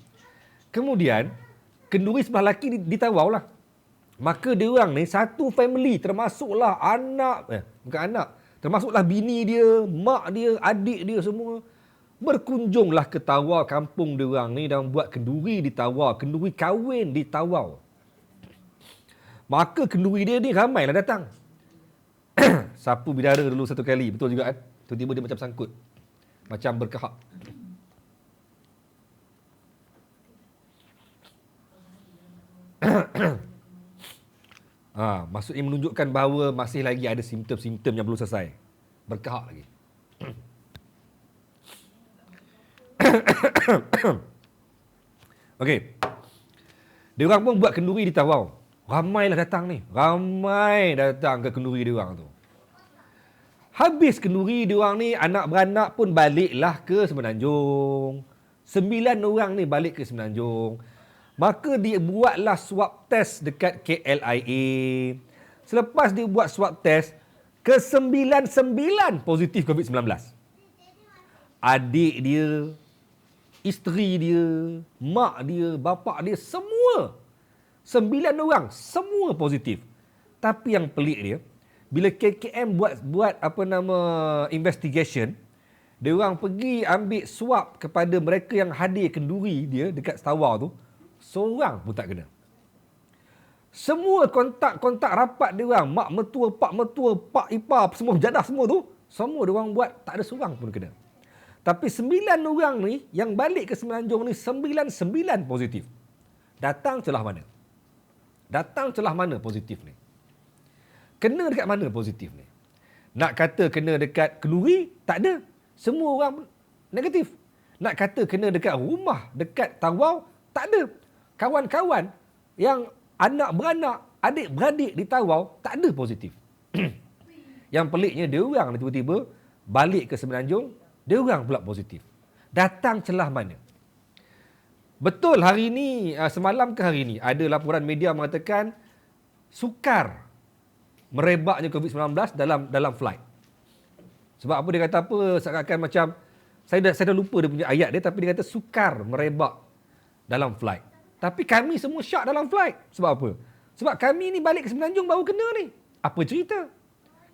Kemudian, kenduri sebelah lelaki ditawau lah. Maka dia orang ni, satu family, termasuklah termasuklah bini dia, mak dia, adik dia semua, berkunjunglah ke Tawau kampung dia orang ni dan buat kenduri di Tawau, kenduri kahwin di Tawau. Maka kenduri dia ni ramailah datang. Sapu bidara dulu satu kali, betul juga kan? Tiba-tiba dia macam sangkut. Macam berkehak. Maksudnya menunjukkan bahawa masih lagi ada simptom-simptom yang belum selesai. Berkehak lagi. Okey. Dia orang pun buat kenduri di Tawau. Ramailah datang ni. Ramai datang ke kenduri dia orang tu. Habis kenduri dia orang ni, anak beranak pun baliklah ke Semenanjung. 9 orang ni balik ke Semenanjung. Maka dia buatlah swab test dekat KLIA. Selepas dia buat swab test, ke-99 positif COVID-19. Adik dia, isteri dia, mak dia, bapa dia, semua 9 orang, semua positif. Tapi yang pelik dia, bila KKM buat investigation, dia orang pergi ambil swab kepada mereka yang hadir kenduri dia dekat Tawau tu, seorang pun tak kena. Semua kontak rapat dia orang, mak mertua, pak ipar, semua jadah semua tu, semua dia orang buat, tak ada seorang pun kena. Tapi 9 orang ni yang balik ke Semenanjung ni 99 positif. Datang celah mana positif ni? Kena dekat mana positif ni? Nak kata kena dekat kenduri, tak ada. Semua orang negatif. Nak kata kena dekat rumah, dekat Tawau, tak ada. Kawan-kawan yang anak beranak, adik beradik di Tawau, tak ada positif. Yang peliknya dia orang tiba-tiba balik ke Semenanjung, dia orang pula positif. Datang celah mana? Betul hari ni, semalam ke hari ni, ada laporan media mengatakan sukar merebaknya COVID-19 dalam flight. Sebab apa dia kata apa, seakan-akan macam, saya dah lupa dia punya ayat dia, tapi dia kata sukar merebak dalam flight. Tapi kami semua syak dalam flight. Sebab apa? Sebab kami ni balik ke Semenanjung baru kena ni. Apa cerita?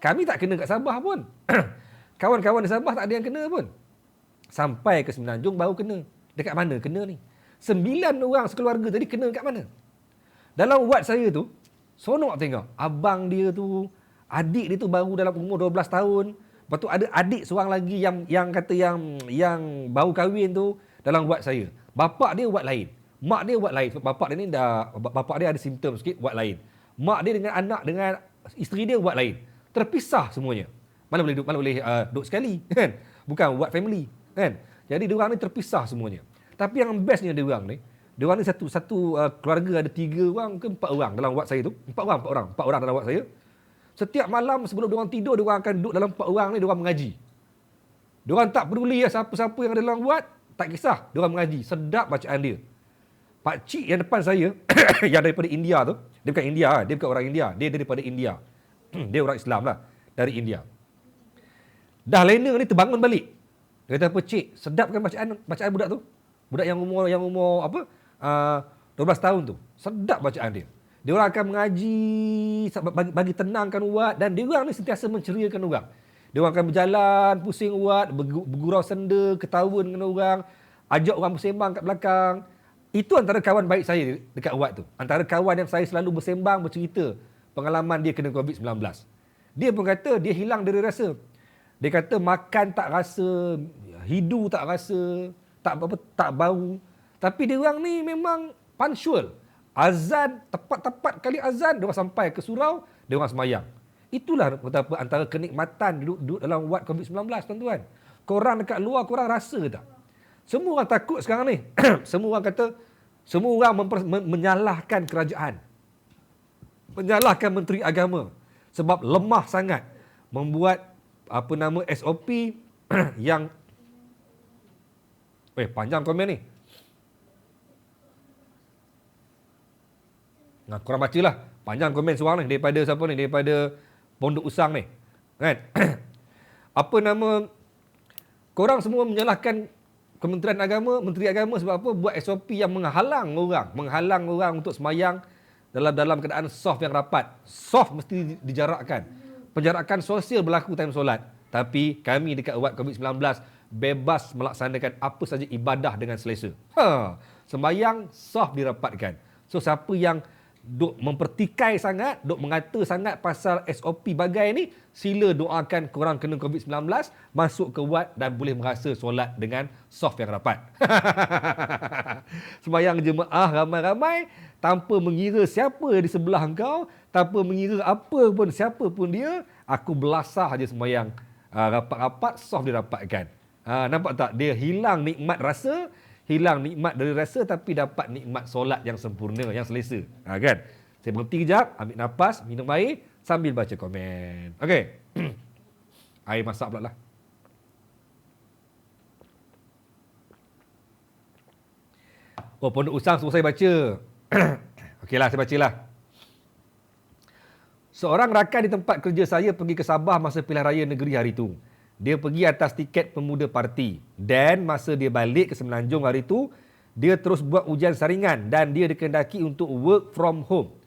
Kami tak kena kat Sabah pun. Kawan-kawan di Sabah tak ada yang kena pun. Sampai ke Semenanjung baru kena. Dekat mana kena ni? 9 orang sekeluarga tadi kena dekat mana? Dalam wad saya tu, sonok tengok. Abang dia tu, adik dia tu baru dalam umur 12 tahun. Lepas tu ada adik seorang lagi yang kata yang baru kahwin tu dalam wad saya. Bapak dia wad lain. Mak dia wad lain. Bapak dia ni bapak dia ada simptom sikit, wad lain. Mak dia dengan anak dengan isteri dia wad lain. Terpisah semuanya. Mana boleh duduk sekali, kan? Bukan wad family, kan? Jadi diorang ni terpisah semuanya. Tapi yang bestnya diorang ni satu keluarga ada 3 orang ke 4 orang dalam wad saya tu. 4 orang dalam wad saya. Setiap malam sebelum diorang tidur, diorang akan duduk dalam 4 orang ni, diorang mengaji. Diorang tak peduli siapa-siapa yang ada dalam wad, tak kisah, diorang mengaji. Sedap bacaan dia. Pak cik yang depan saya yang daripada India tu, dia bukan India, dia bukan orang India, dia daripada India. Dia orang Islam lah, dari India. Dah lena ni terbangun balik. Dia kata, apa cik, sedap kan bacaan budak tu? Budak yang umur 12 tahun tu. Sedap bacaan dia. Dia orang akan mengaji bagi tenangkan wad, dan dia orang ni sentiasa menceriakan orang. Dia orang akan berjalan pusing wad, bergurau senda, ketawa dengan orang, ajak orang bersembang kat belakang. Itu antara kawan baik saya dekat wad tu. Antara kawan yang saya selalu bersembang, bercerita pengalaman dia kena COVID-19. Dia pun kata dia hilang dari rasa. Dia kata makan tak rasa, hidu tak rasa, tak bau. Tapi dia orang ni memang punctual. Azan, tepat-tepat kali azan, dia orang sampai ke surau, dia orang semayang. Itulah betapa antara kenikmatan duduk dalam wad COVID-19, tuan-tuan. Korang dekat luar, korang rasa tak? Semua orang takut sekarang ni. Semua orang kata, semua orang menyalahkan kerajaan. Menyalahkan Menteri Agama. Sebab lemah sangat membuat SOP yang panjang komen ni. Nah, korang bacalah. Panjang komen seorang ni daripada siapa ni? Daripada Pondok Usang ni. Kan? Korang semua menyalahkan Kementerian Agama, Menteri Agama sebab apa? Buat SOP yang menghalang orang untuk semayang dalam keadaan soft yang rapat. Soft mesti dijarakkan. Penjarakan sosial berlaku time solat. Tapi kami dekat wad COVID-19 bebas melaksanakan apa saja ibadah dengan selesa. Sembayang soft dirapatkan. So siapa yang duk mempertikai sangat, duk mengata sangat pasal SOP bagai ni, sila doakan korang kena COVID-19, masuk ke wad dan boleh merasa solat dengan soft yang rapat. Sembayang jemaah ramai-ramai tanpa mengira siapa di sebelah engkau, tanpa mengira apa pun siapa pun dia, aku belasah aja sembayang rapat-rapat, soft dirapatkan. Nampak tak? Dia hilang nikmat rasa, hilang nikmat dari rasa, tapi dapat nikmat solat yang sempurna, yang selesa. Kan? Saya berhenti kejap, ambil nafas, minum air, sambil baca komen. Okey. Air masak pula lah. Oh, Pondok Usang suruh saya baca. Okeylah, saya bacalah. Seorang rakan di tempat kerja saya pergi ke Sabah masa pilihan raya negeri hari itu. Dia pergi atas tiket pemuda parti. Dan masa dia balik ke Semenanjung hari itu, dia terus buat ujian saringan dan dia dikehendaki untuk work from home.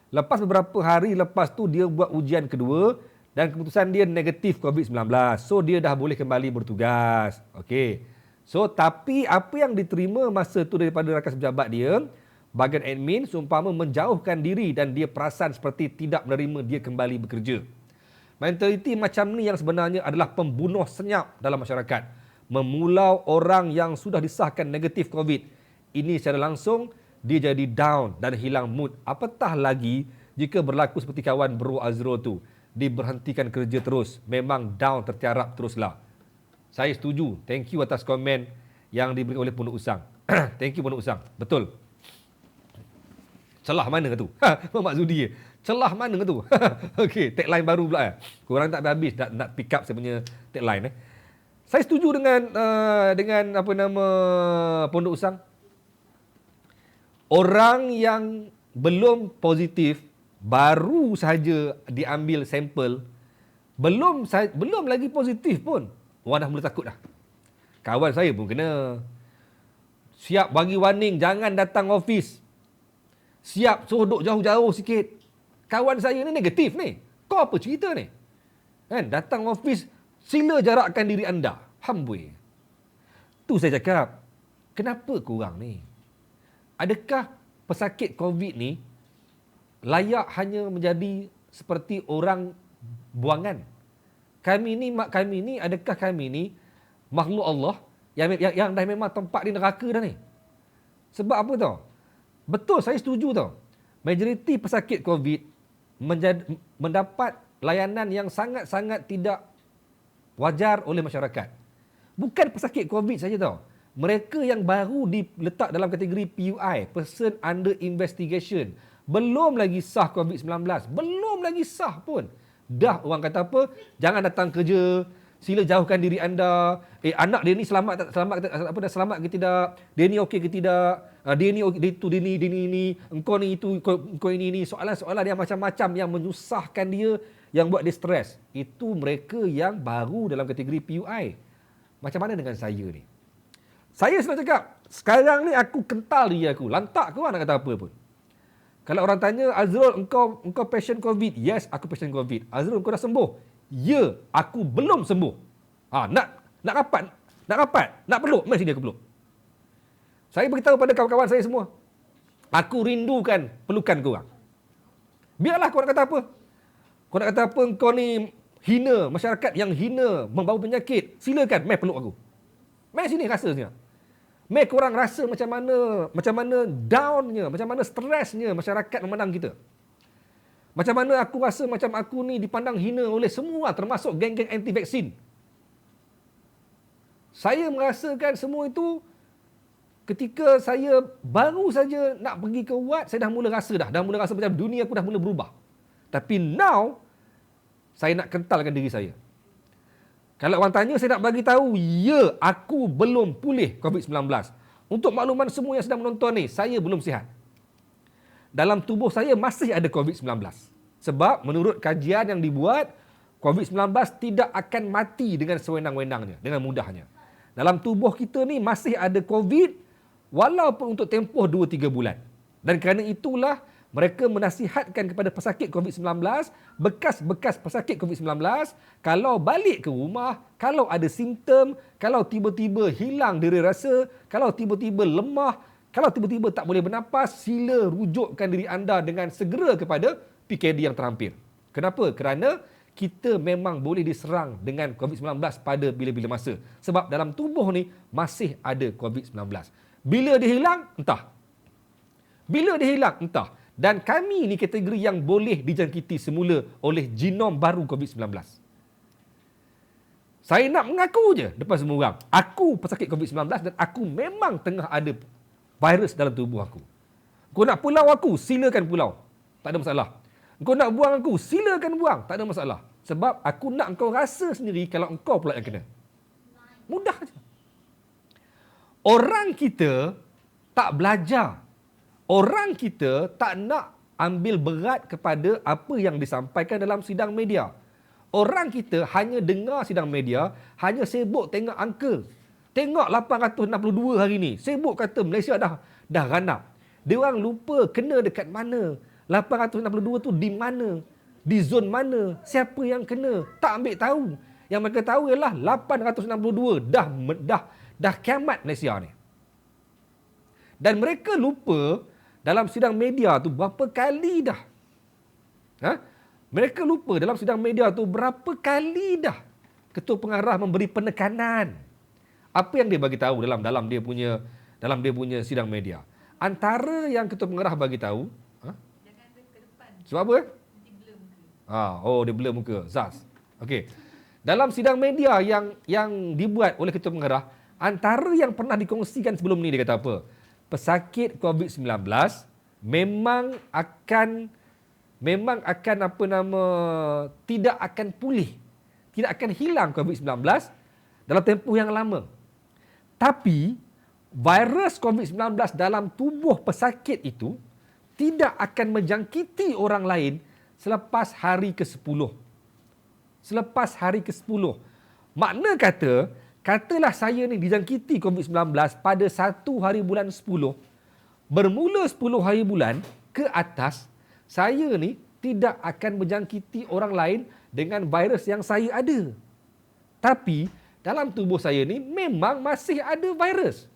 Lepas beberapa hari lepas tu, dia buat ujian kedua dan keputusan dia negatif COVID-19. So, dia dah boleh kembali bertugas. Okey. So, tapi apa yang diterima masa tu daripada rakan sepejabat dia, bahagian admin seumpama menjauhkan diri dan dia perasan seperti tidak menerima dia kembali bekerja. Mentaliti macam ni yang sebenarnya adalah pembunuh senyap dalam masyarakat. Memulau orang yang sudah disahkan negatif COVID. Ini secara langsung dia jadi down dan hilang mood. Apatah lagi jika berlaku seperti kawan Bro Azro tu. Diberhentikan kerja terus. Memang down, tertiarap teruslah. Saya setuju. Thank you atas komen yang diberikan oleh Pondok Usang. Thank you Pondok Usang. Betul. Celah mana ke tu? Mak Zudi. Celah mana ke tu? Okey, tagline baru pula. Korang tak habis nak pick up saya punya tagline. Saya setuju dengan Pondok Usang. Orang yang belum positif, baru sahaja diambil sampel, belum lagi positif pun, orang dah mula takut dah. Kawan saya pun kena. Siap bagi warning, jangan datang office. Siap suruh duduk jauh-jauh sikit. Kawan saya ni negatif ni. Kau apa cerita ni? Kan? Datang office, sila jarakkan diri anda. Hambui. Tu saya cakap. kenapa korang ni? Adakah pesakit COVID ni layak hanya menjadi seperti orang buangan? Kami ni, adakah kami ni makhluk Allah yang dah memang tempat di neraka dah ni? Sebab apa tau? Betul, saya setuju tau. Majoriti pesakit COVID mendapat layanan yang sangat-sangat tidak wajar oleh masyarakat. Bukan pesakit COVID saja tau. Mereka yang baru diletak dalam kategori PUI, Person Under Investigation, belum lagi sah COVID-19, belum lagi sah pun. Dah orang kata apa? Jangan datang kerja, sila jauhkan diri anda. Anak dia ni selamat selamat ke tidak? Dia ni okey ke tidak? Dia ni dia ni, engkau ni itu, engkau ini. Soalan-soalan yang macam-macam yang menyusahkan dia, yang buat dia stres. Itu mereka yang baru dalam kategori PUI. Macam mana dengan saya ni? Saya senang cakap, sekarang ni aku kental diri aku. Lantak kau nak kata apa pun. Kalau orang tanya, Azrul, engkau patient COVID? Yes, aku patient COVID. Azrul, engkau dah sembuh? Ya, aku belum sembuh. Nak rapat, nak peluk, mari sini aku peluk. Saya beritahu pada kawan-kawan saya semua, aku rindukan pelukan korang. Biarlah korang kata apa. Kau nak kata apa, kau ni hina, masyarakat yang hina, membawa penyakit, silakan, mari peluk aku. Mari sini rasa sini. Mari korang rasa macam mana downnya, macam mana stresnya masyarakat memandang kita. Macam mana aku rasa macam aku ni dipandang hina oleh semua, termasuk geng-geng anti-vaksin. Saya merasakan semua itu ketika saya baru saja nak pergi ke ward, saya dah mula rasa macam dunia aku dah mula berubah. Tapi now, saya nak kentalkan diri saya. Kalau orang tanya, saya nak bagi tahu, ya, aku belum pulih COVID-19. Untuk makluman semua yang sedang menonton ni, saya belum sihat. Dalam tubuh saya masih ada COVID-19. Sebab menurut kajian yang dibuat, COVID-19 tidak akan mati dengan sewenang-wenangnya, dengan mudahnya. Dalam tubuh kita ni masih ada COVID, walaupun untuk tempoh 2-3 bulan. Dan kerana itulah, mereka menasihatkan kepada pesakit COVID-19, bekas-bekas pesakit COVID-19, kalau balik ke rumah, kalau ada simptom, kalau tiba-tiba hilang diri rasa, kalau tiba-tiba lemah, kalau tiba-tiba tak boleh bernafas, sila rujukkan diri anda dengan segera kepada PKD yang terhampir. Kenapa? Kerana kita memang boleh diserang dengan COVID-19 pada bila-bila masa. Sebab dalam tubuh ni masih ada COVID-19. Bila dia hilang, entah. Bila dia hilang, entah. Dan kami ni kategori yang boleh dijangkiti semula oleh genom baru COVID-19. Saya nak mengaku je depan semua orang, aku pesakit COVID-19 dan aku memang tengah ada virus dalam tubuh aku. Kau nak pulau aku, silakan pulau. Tak ada masalah. Kau nak buang aku, silakan buang. Tak ada masalah. Sebab aku nak kau rasa sendiri kalau engkau pula yang kena. Mudah je. Orang kita tak belajar. Orang kita tak nak ambil berat kepada apa yang disampaikan dalam sidang media. Orang kita hanya dengar sidang media, hanya sibuk tengok angka. Tengok 862 hari ni. Sibuk kata Malaysia dah ranap. Dia orang lupa kena dekat mana. 862 tu di mana? Di zon mana? Siapa yang kena? Tak ambil tahu. Yang mereka tahu ialah 862 dah kiamat Malaysia ni. Dan mereka lupa dalam sidang media tu berapa kali dah. Mereka lupa dalam sidang media tu berapa kali dah ketua pengarah memberi penekanan. Apa yang dia bagi tahu dalam dia punya sidang media? Antara yang ketua pengarah bagi tahu, Jangan ke depan. sebab apa? Nanti blur muka. Dia blur muka. Zaz. Okey. Dalam sidang media yang dibuat oleh ketua pengarah, antara yang pernah dikongsikan sebelum ni, dia kata apa? Pesakit COVID-19 memang akan tidak akan pulih, tidak akan hilang COVID-19 dalam tempoh yang lama. Tapi virus COVID-19 dalam tubuh pesakit itu tidak akan menjangkiti orang lain selepas hari ke-10. Selepas hari ke-10. Makna katalah saya ni dijangkiti COVID-19 pada 1 hari bulan 10. Bermula 10 hari bulan ke atas, saya ni tidak akan menjangkiti orang lain dengan virus yang saya ada. Tapi dalam tubuh saya ni memang masih ada virus.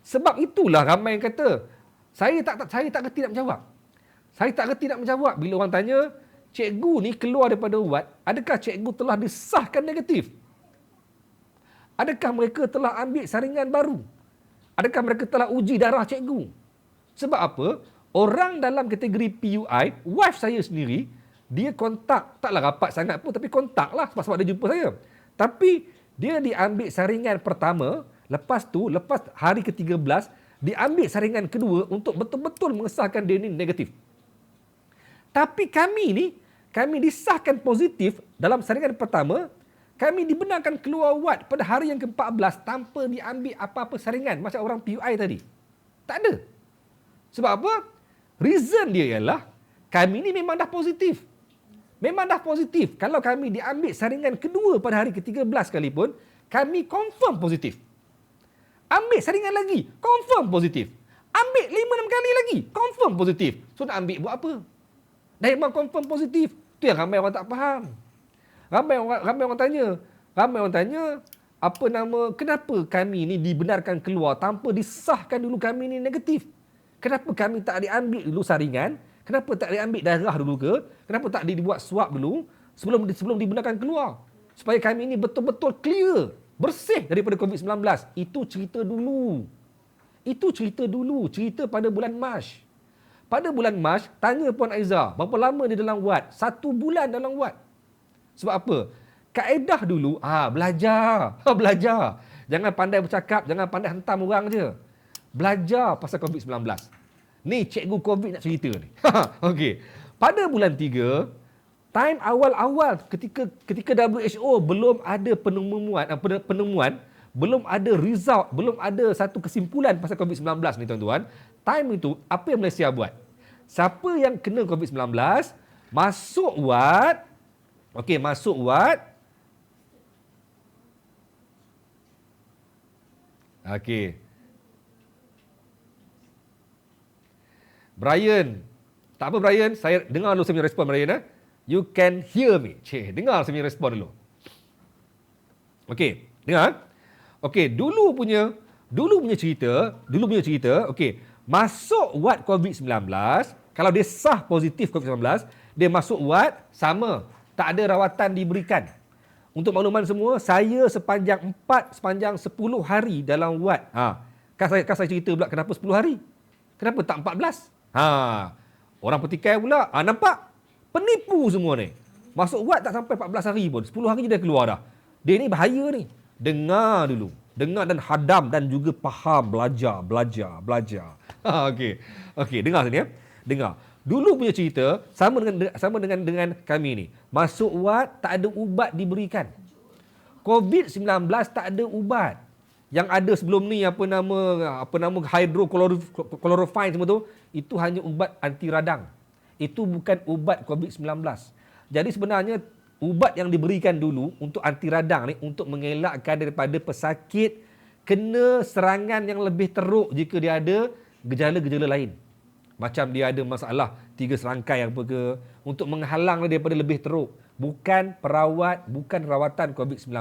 Sebab itulah ramai yang kata, saya tak reti nak menjawab. Saya tak reti nak menjawab bila orang tanya, cikgu ni keluar daripada UAT, adakah cikgu telah disahkan negatif? Adakah mereka telah ambil saringan baru? Adakah mereka telah uji darah cikgu? Sebab apa? Orang dalam kategori PUI, wife saya sendiri, dia kontak, taklah rapat sangat pun, tapi kontak lah sebab dia jumpa saya. Tapi dia diambil saringan pertama, lepas hari ke-13, diambil saringan kedua untuk betul-betul mengesahkan dia ni negatif. Tapi kami disahkan positif dalam saringan pertama, kami dibenarkan keluar wad pada hari yang ke-14 tanpa diambil apa-apa saringan macam orang PUI tadi. Tak ada. Sebab apa? Reason dia ialah kami ni memang dah positif. Memang dah positif. Kalau kami diambil saringan kedua pada hari ke-13 sekalipun, kami confirm positif. Ambil saringan lagi, confirm positif. Ambil 5-6 kali lagi, confirm positif. So nak ambil buat apa? Dah memang confirm positif. Itu yang ramai orang tak faham. Ramai orang tanya, kenapa kami ni dibenarkan keluar tanpa disahkan dulu kami ni negatif? Kenapa kami tak diambil dulu saringan? Kenapa tak diambil darah dulu ke? Kenapa tak dibuat swab dulu sebelum dibenarkan keluar? Supaya kami ni betul-betul clear, bersih daripada COVID-19. Itu cerita dulu. Cerita pada bulan Mac. Pada bulan Mac, tanya Puan Aiza, berapa lama dia dalam wad? 1 bulan dalam wad. Sebab apa? Kaedah dulu, belajar. Belajar. Jangan pandai bercakap, jangan pandai hentam orang je. Belajar pasal COVID-19. Ni cikgu COVID nak cerita ni. Okey. Pada bulan 3, time awal-awal ketika WHO belum ada penemuan, belum ada result, belum ada satu kesimpulan pasal COVID-19 ni tuan-tuan. Time itu, apa yang Malaysia buat? Siapa yang kena COVID-19, masuk wad. Okey, masuk wad. Okey. Brian. Tak apa Brian, saya dengar dulu saya punya respon Brian. You can hear me. Dengar saya punya respon dulu. Okey, dengar. Okey, dulu punya cerita, okey. Masuk wad COVID-19, kalau dia sah positif COVID-19, dia masuk wad sama, tak ada rawatan diberikan. Untuk makluman semua, saya sepanjang 10 hari dalam wad. Kan saya cerita pula kenapa 10 hari? Kenapa tak 14? Orang petikai pula, nampak? Penipu semua ni. Masuk wad tak sampai 14 hari pun. 10 hari dia keluar dah. Dia ni bahaya ni. Dengar dulu. Dengar dan hadam dan juga faham. Belajar. Okey, dengar sini ya. Dengar. Dulu punya cerita sama dengan kami ni. Masuk wad tak ada ubat diberikan. COVID-19 tak ada ubat. Yang ada sebelum ni apa nama hydrochloroquine semua tu, itu hanya ubat anti radang. Itu bukan ubat COVID-19. Jadi sebenarnya ubat yang diberikan dulu untuk anti radang ni untuk mengelakkan daripada pesakit kena serangan yang lebih teruk jika dia ada gejala-gejala lain. Macam dia ada masalah 3 serangkai apa ke, untuk menghalang daripada lebih teruk. Bukan rawatan COVID-19.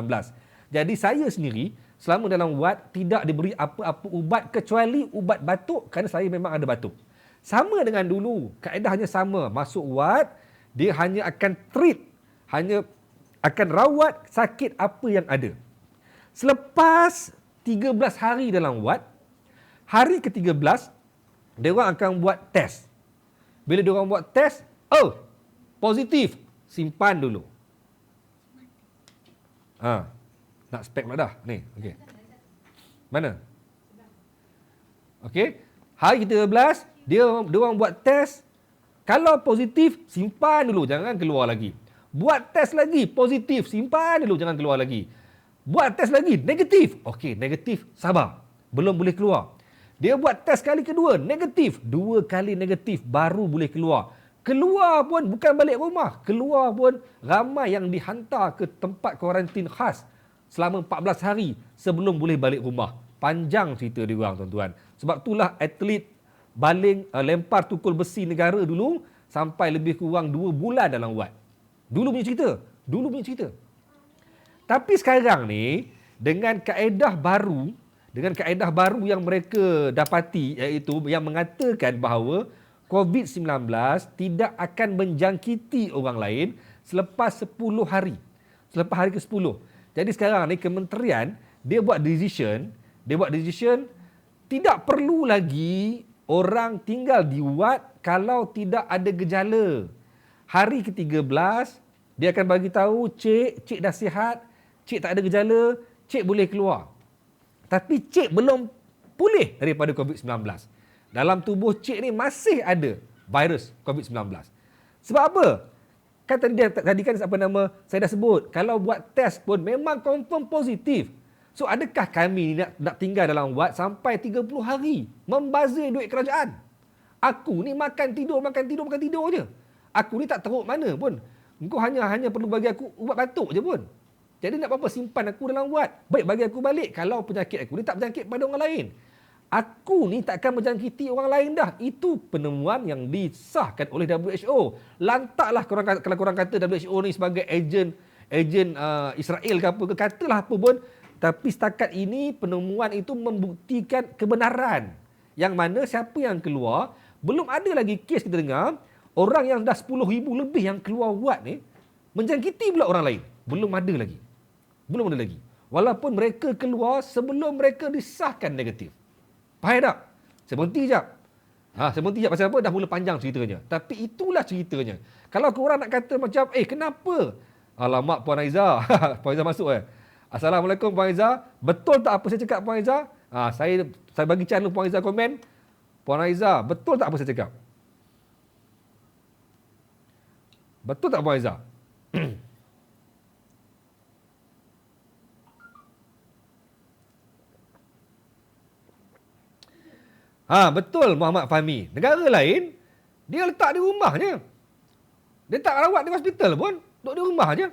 Jadi saya sendiri selama dalam wad tidak diberi apa-apa ubat kecuali ubat batuk kerana saya memang ada batuk. Sama dengan dulu, kaedahnya sama. Masuk wad, dia hanya akan treat, hanya akan rawat sakit apa yang ada. Selepas 13 hari dalam wad, hari ke-13, dia orang akan buat test. Bila dia orang buat test, positif, simpan dulu. Nak spek pula dah. Ni, okey. Mana? Okey. Hari ke-13, dia orang buat test. Kalau positif, simpan dulu, jangan keluar lagi. Buat test lagi, positif, simpan dulu, jangan keluar lagi. Buat test lagi, negatif. Okey, negatif, sabar. Belum boleh keluar. Dia buat test kali kedua, negatif. 2 kali negatif, baru boleh keluar. Keluar pun bukan balik rumah. Keluar pun ramai yang dihantar ke tempat kuarantin khas selama 14 hari sebelum boleh balik rumah. Panjang cerita dia orang, tuan-tuan. Sebab itulah atlet lempar tukul besi negara dulu sampai lebih kurang 2 bulan dalam wad. Dulu punya cerita. Tapi sekarang ni, dengan kaedah baru, dengan kaedah baru yang mereka dapati, iaitu yang mengatakan bahawa COVID-19 tidak akan menjangkiti orang lain selepas 10 hari. Selepas hari ke-10. Jadi sekarang ni kementerian dia buat decision tidak perlu lagi orang tinggal di ward kalau tidak ada gejala. Hari ke-13 dia akan bagi tahu, cik dah sihat, cik tak ada gejala, cik boleh keluar. Tapi cik belum pulih daripada COVID-19. Dalam tubuh cik ni masih ada virus COVID-19. Sebab apa? Kan tadi kan saya dah sebut, kalau buat test pun memang confirm positif. So adakah kami nak tinggal dalam wad sampai 30 hari membazir duit kerajaan? Aku ni makan tidur je. Aku ni tak teruk mana pun. Engkau hanya perlu bagi aku ubat batuk je pun. Jadi nak apa simpan aku dalam wad? Baik bagi aku balik kalau penyakit aku ni tak berjangkit pada orang lain. Aku ni takkan menjangkiti orang lain dah. Itu penemuan yang disahkan oleh WHO. Lantaklah kalau korang kata WHO ni sebagai ejen Israel ke apa ke, katalah apa pun. Tapi setakat ini penemuan itu membuktikan kebenaran. Yang mana siapa yang keluar, belum ada lagi kes kita dengar, orang yang dah 10,000 lebih yang keluar wad ni, menjangkiti pula orang lain. Belum ada lagi. Walaupun mereka keluar sebelum mereka disahkan negatif. Faham tak? Saya berhenti sekejap. Pasal apa? Dah mula panjang ceritanya. Tapi itulah ceritanya. Kalau korang nak kata macam, kenapa? Alamak Puan Aiza. Puan Aiza masuk Assalamualaikum Puan Aiza. Betul tak apa saya cakap Puan Aiza? Saya bagi channel Puan Aiza komen. Puan Aiza, betul tak apa saya cakap? Betul tak Puan Aiza? Betul Muhammad Fahmi. Negara lain, dia letak di rumahnya. Dia tak rawat di hospital pun. Duduk di rumah je.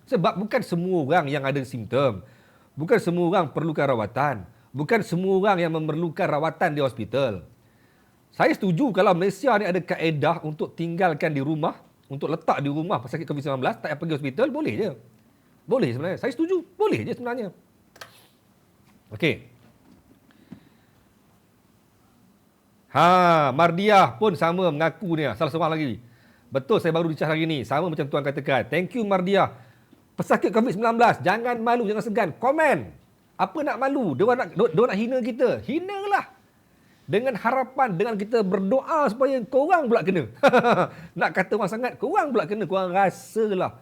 Sebab bukan semua orang yang ada simptom. Bukan semua orang perlukan rawatan. Bukan semua orang yang memerlukan rawatan di hospital. Saya setuju kalau Malaysia ni ada kaedah untuk tinggalkan di rumah, untuk letak di rumah pesakit COVID-19, tak payah pergi hospital, boleh je. Boleh sebenarnya. Saya setuju. Boleh je sebenarnya. Okey. Mardiah pun sama mengaku ni. Salah seorang lagi. Betul, saya baru dicah hari ni. Sama macam tuan katakan. Thank you Mardiah. Pesakit COVID-19, jangan malu, jangan segan. Komen. Apa nak malu? Dia nak hina kita. Hinalah. Dengan harapan, dengan kita berdoa supaya korang pula kena. Nak kata orang sangat, korang pula kena. Korang rasalah.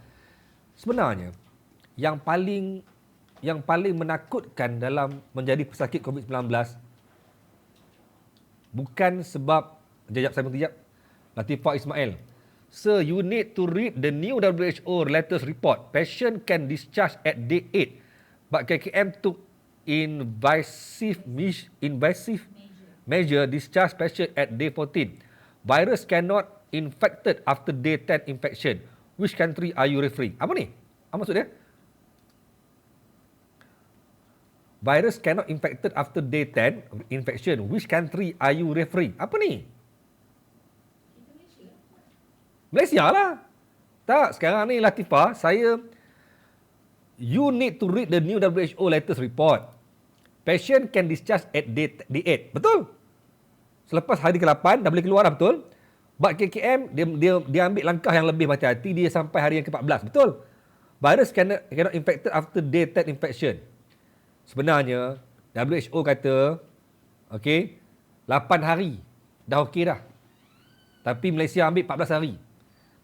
Sebenarnya, yang paling menakutkan dalam menjadi pesakit COVID-19 bukan sebab... Sekejap. Latifah Ismail. Sir, you need to read the new WHO latest report. Patient can discharge at day 8. But KKM took invasive measure discharge patient at day 14. Virus cannot infected after day 10 infection. Which country are you referring? Apa ni? Apa maksud dia? Virus cannot infected after day 10 infection. Which country are you referring? Apa ni? Malaysia lah. Tak, sekarang ni Latifah, you need to read the new WHO latest report. Patient can discharge at day 8. Betul? Selepas hari ke-8, dah boleh keluar dah, betul? But KKM, dia ambil langkah yang lebih berhati-hati, dia sampai hari yang ke-14. Betul? Virus cannot infected after day 10 infection. Sebenarnya, WHO kata, 8 hari, dah okey dah. Tapi Malaysia ambil 14 hari.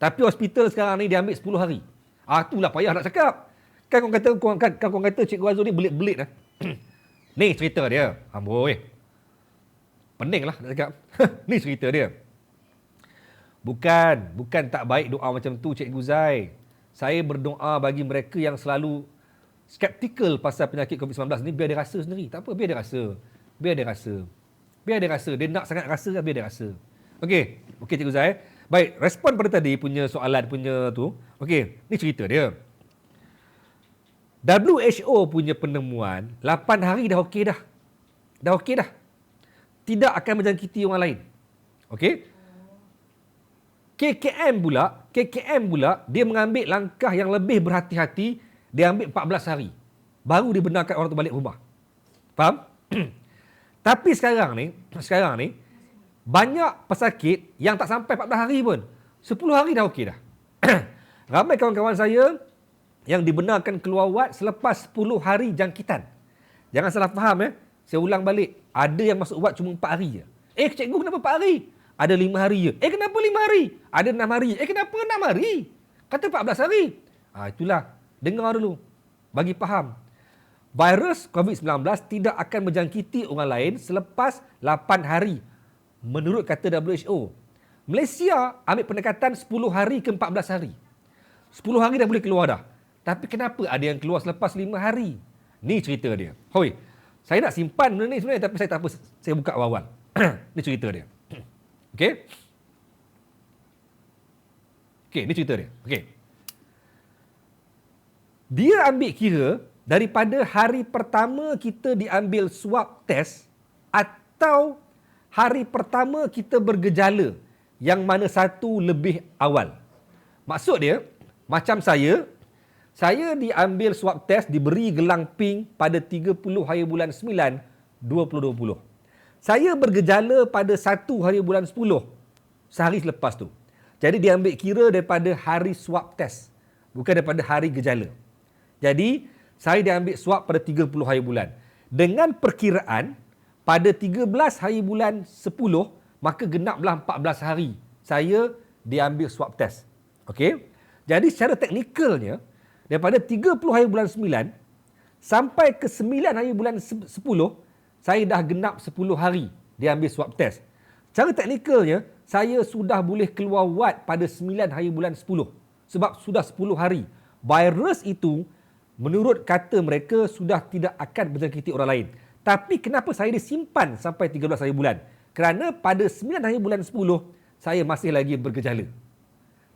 Tapi hospital sekarang ni dia ambil 10 hari. Itulah payah nak cakap. Kan korang kata Cikgu Azul ni belit-belit lah. Ni cerita dia. Amboi. Pening lah nak cakap. Ni cerita dia. Bukan tak baik doa macam tu Cikgu Zai. Saya berdoa bagi mereka yang selalu skeptikal pasal penyakit COVID-19 ni, biar dia rasa sendiri. Tak apa, biar dia rasa. Dia nak sangat rasa, biar dia rasa. Okey Cikgu Zai. Baik, respon pada tadi punya soalan punya tu. Okey, ni cerita dia. WHO punya penemuan 8 hari dah okey dah. Tidak akan menjangkiti orang lain. Okey? KKM pula dia mengambil langkah yang lebih berhati-hati, dia ambil 14 hari. Baru dia benarkan orang tu balik rumah. Faham? Tapi sekarang ni, banyak pesakit yang tak sampai 14 hari pun. 10 hari dah okey dah. Ramai kawan-kawan saya yang dibenarkan keluar wad selepas 10 hari jangkitan. Jangan salah faham Saya ulang balik. Ada yang masuk wad cuma 4 hari je. Cikgu kenapa 4 hari? Ada 5 hari je. Kenapa 5 hari? Ada 6 hari. Kenapa 6 hari? Kata 14 hari. Itulah. Dengar dulu. Bagi faham. Virus COVID-19 tidak akan menjangkiti orang lain selepas 8 hari. Menurut kata WHO. Malaysia ambil pendekatan 10 hari ke 14 hari. 10 hari dah boleh keluar dah. Tapi kenapa ada yang keluar selepas 5 hari? Ni cerita dia. Hoi, saya nak simpan benda ni sebenarnya tapi saya tak apa. Saya buka awal-awal. Ni cerita dia. Okey? Okey, ni cerita dia. Okey. Dia ambil kira daripada hari pertama kita diambil swab test atau hari pertama kita bergejala yang mana satu lebih awal. Maksud dia, macam saya diambil swab test, diberi gelang pink pada 30 hari bulan 9, 2020. Saya bergejala pada 1 hari bulan 10, sehari selepas tu. Jadi dia ambil kira daripada hari swab test, bukan daripada hari gejala. Jadi, saya diambil swab pada 30 hari bulan. Dengan perkiraan, pada 13 hari bulan 10, maka genaplah 14 hari saya diambil swab test. Okey? Jadi, secara teknikalnya, daripada 30 hari bulan 9 sampai ke 9 hari bulan 10, saya dah genap 10 hari diambil swab test. Secara teknikalnya, saya sudah boleh keluar wad pada 9 hari bulan 10. Sebab sudah 10 hari. Virus itu, menurut kata mereka, sudah tidak akan menjangkiti orang lain. Tapi kenapa saya disimpan sampai 13 hari bulan? Kerana pada 9 hari bulan 10, saya masih lagi bergejala.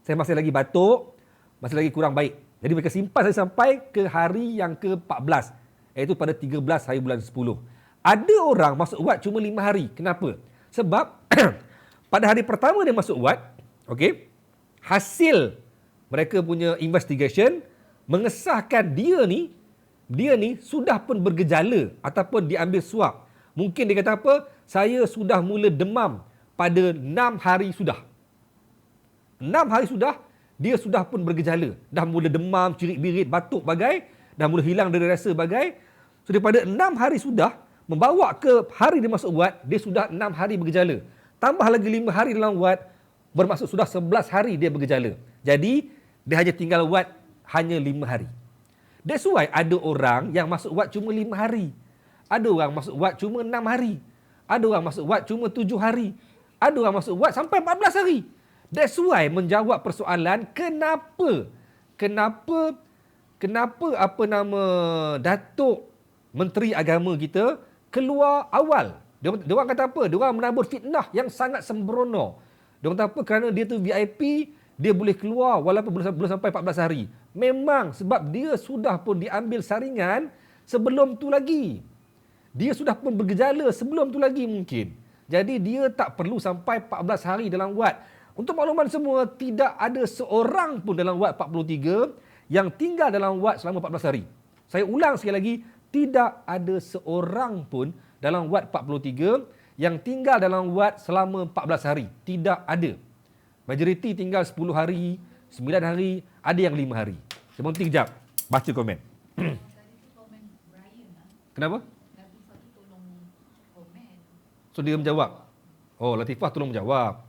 Saya masih lagi batuk, masih lagi kurang baik. Jadi mereka simpan saya sampai ke hari yang ke-14, iaitu pada 13 hari bulan 10. Ada orang masuk wad cuma 5 hari. Kenapa? Sebab pada hari pertama dia masuk wad, okey, hasil mereka punya investigation mengesahkan dia ni sudah pun bergejala ataupun diambil swab. Mungkin dia kata apa? Saya sudah mula demam pada 6 hari sudah. 6 hari sudah, dia sudah pun bergejala. Dah mula demam, cirit-birit, batuk bagai, dah mula hilang dari rasa bagai. So daripada 6 hari sudah, membawa ke hari dia masuk wad, dia sudah 6 hari bergejala. Tambah lagi 5 hari dalam wad, bermaksud sudah 11 hari dia bergejala. Jadi, dia hanya tinggal wad hanya 5 hari. That's why ada orang yang masuk wad cuma 5 hari. Ada orang masuk wad cuma 6 hari. Ada orang masuk wad cuma 7 hari. Ada orang masuk wad sampai 14 hari. That's why menjawab persoalan kenapa Datuk Menteri Agama kita keluar awal. Dia orang kata apa? Dia orang menabur fitnah yang sangat sembrono. Dia orang kata apa? Kerana dia tu VIP, dia boleh keluar walaupun belum sampai 14 hari. Memang sebab dia sudah pun diambil saringan sebelum tu lagi. Dia sudah pun bergejala sebelum tu lagi mungkin. Jadi dia tak perlu sampai 14 hari dalam wad. Untuk makluman semua, tidak ada seorang pun dalam wad 43 yang tinggal dalam wad selama 14 hari. Saya ulang sekali lagi, tidak ada seorang pun dalam wad 43 yang tinggal dalam wad selama 14 hari. Tidak ada. Majoriti tinggal 10 hari, 9 hari, ada yang 5 hari. Saya berhenti kejap. Baca komen. Kenapa? So dia menjawab. Oh, Latifah tolong menjawab.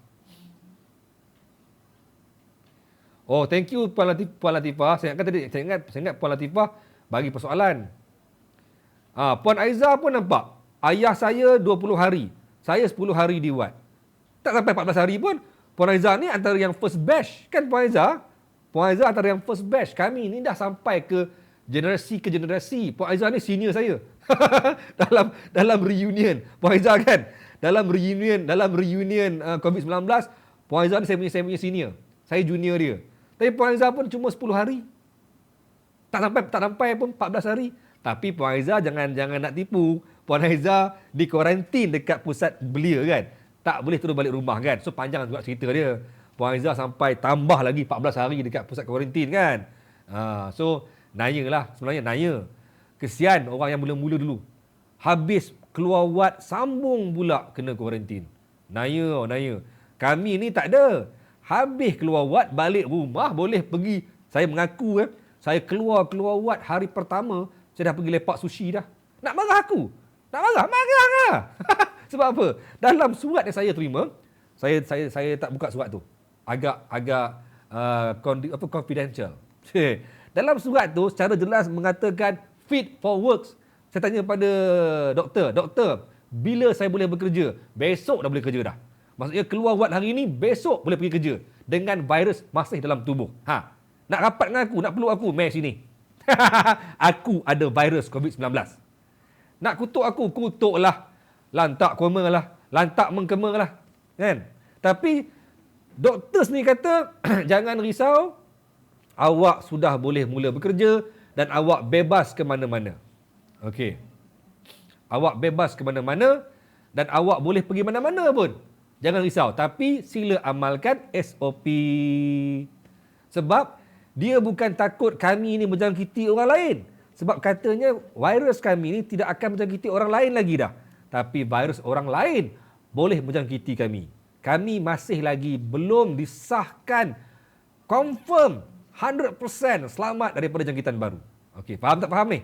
Oh, thank you Puan Latifah. Saya ingat Puan Latifah bagi persoalan. Puan Aiza pun nampak. Ayah saya 20 hari. Saya 10 hari di wad. Tak sampai 14 hari pun. Puan Aiza ni antara yang first batch. Kan Puan Aiza? Puan Aiza antara yang first batch. Kami ni dah sampai ke generasi. Puan Aiza ni senior saya. dalam reunion. Puan Aiza kan? Dalam reunion COVID-19, Puan Aiza ni saya punya senior. Saya junior dia. Tapi Puan Aiza pun cuma 10 hari. Tak sampai pun 14 hari. Tapi Puan Aiza jangan nak tipu. Puan Aiza di kuarantin dekat pusat belia kan. Tak boleh terus balik rumah kan. So panjang juga cerita dia. Puan Aiza sampai tambah lagi 14 hari dekat pusat kuarantin kan. So naya lah. Sebenarnya naya. Kesian orang yang mula-mula dulu. Habis keluar wad, sambung pula kena kuarantin. Naya. Kami ni tak ada. Habis keluar wad, balik rumah boleh pergi. Saya mengaku saya keluar wad hari pertama, saya dah pergi lepak sushi dah. Nak marah aku? Nak marah? Marah lah. Sebab apa? Dalam surat yang saya terima, saya tak buka surat tu. Agak confidential. Dalam surat tu secara jelas mengatakan fit for works. Saya tanya pada doktor, bila saya boleh bekerja? Besok dah boleh kerja dah. Maksudnya keluar wad hari ni, besok boleh pergi kerja dengan virus masih dalam tubuh. Nak rapat dengan aku, nak peluk aku, mari sini. Aku ada virus COVID-19. Nak kutuk aku, kutuklah. Lantak koma lah, lantak mengkema lah. Kan? Tapi doktor ni kata, jangan risau, awak sudah boleh mula bekerja dan awak bebas ke mana-mana. Okey. Awak bebas ke mana-mana dan awak boleh pergi mana-mana pun. Jangan risau, tapi sila amalkan SOP. Sebab dia bukan takut kami ini menjangkiti orang lain. Sebab katanya virus kami ini tidak akan menjangkiti orang lain lagi dah. Tapi virus orang lain boleh menjangkiti kami. Kami masih lagi belum disahkan confirm 100% selamat daripada jangkitan baru. Okey, faham tak faham ni?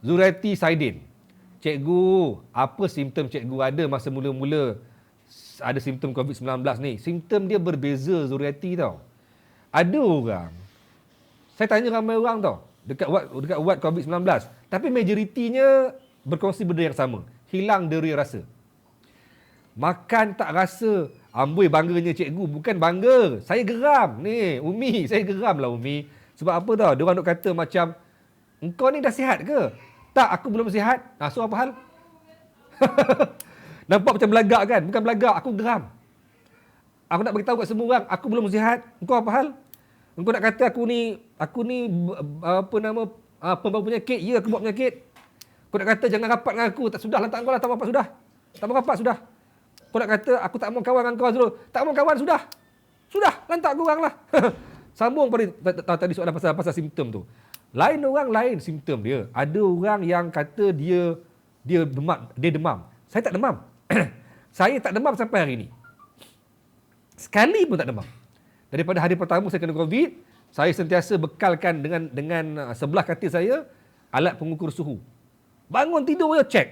Zuriati Saidin. Cikgu, apa simptom cikgu ada masa mula-mula ada simptom COVID-19 ni? Simptom dia berbeza Zuriati tau. Ada orang, saya tanya ramai orang tau, dekat wad COVID-19. Tapi majoritinya berkongsi benda yang sama. Hilang deri rasa. Makan tak rasa. Amboi bangganya cikgu. Bukan bangga. Saya geram. Ni, Umi. Saya geram lah Umi. Sebab apa tau? Dia orang duk kata macam, engkau ni dah sihat ke? Tak, aku belum sihat. So apa hal? Nampak macam belagak kan? Bukan belagak, aku geram. Aku nak beritahu kat semua orang, aku belum sihat. Engkau apa hal? Engkau nak kata aku ni pembawa penyakit. Ya, aku bawa penyakit. Kau nak kata jangan rapat dengan aku. Tak sudah, lantak kau lah. Tak rapat sudah. Tak mau rapat sudah. Kau nak kata aku tak mau kawan dengan kau dulu. Tak mau kawan sudah. Sudah, lantak kau orang lah. Sambung pada tadi soalan pasal simptom tu. Lain orang lain simptom dia. Ada orang yang kata dia demam. Saya tak demam. Saya tak demam sampai hari ini. Sekali pun tak demam. Daripada hari pertama saya kena COVID, saya sentiasa bekalkan dengan sebelah katil saya alat pengukur suhu. Bangun tidur je cek.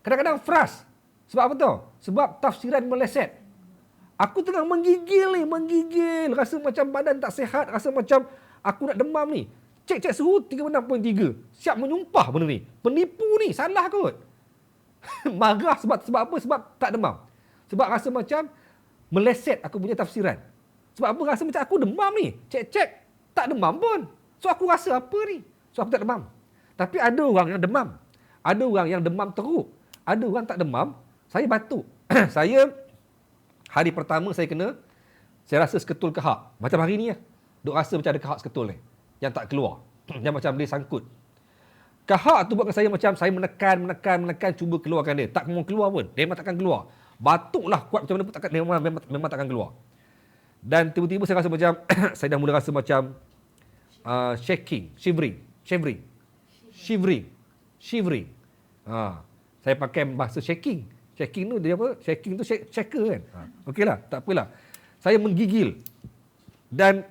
Kadang-kadang frust. Sebab apa tahu? Sebab tafsiran meleset. Aku tengah menggigil. Rasa macam badan tak sihat, rasa macam aku nak demam ni. Cek suhu 36.3. Siap menyumpah benda ni. Penipu ni, salah kot. Marah sebab apa? Sebab tak demam. Sebab rasa macam meleset aku punya tafsiran. Sebab apa? Rasa macam aku demam ni. Cek, tak demam pun. So aku rasa apa ni? So aku tak demam. Tapi ada orang yang demam. Ada orang yang demam teruk. Ada orang tak demam. Saya batuk. Saya, hari pertama saya kena, saya rasa seketul kehak. Macam hari ni lah. Duk rasa macam ada kehak seketul ni. Yang tak keluar. Yang macam dia sangkut. Kehak tu buatkan saya macam saya menekan, cuba keluarkan dia. Tak mau keluar pun. Dia memang takkan keluar. Batuklah kuat macam mana pun takkan, memang takkan keluar. Dan tiba-tiba saya rasa macam, saya dah mula rasa macam shaking, shivering. Saya pakai bahasa shaking. Shaking tu dia apa? Shaking tu shaker kan? Okeylah, tak apalah. Saya menggigil. Dan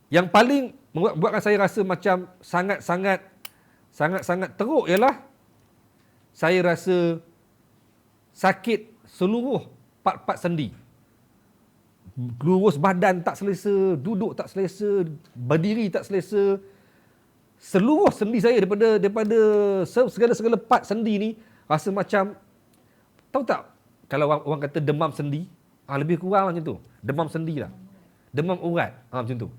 yang paling membuatkan saya rasa macam sangat-sangat teruk ialah saya rasa sakit seluruh part-part sendi. Lurus badan tak selesa, duduk tak selesa, berdiri tak selesa. Seluruh sendi saya daripada segala part sendi ni rasa macam, tahu tak kalau orang kata demam sendi, lebih kurang macam tu. Demam sendi lah. Demam urat, macam tu.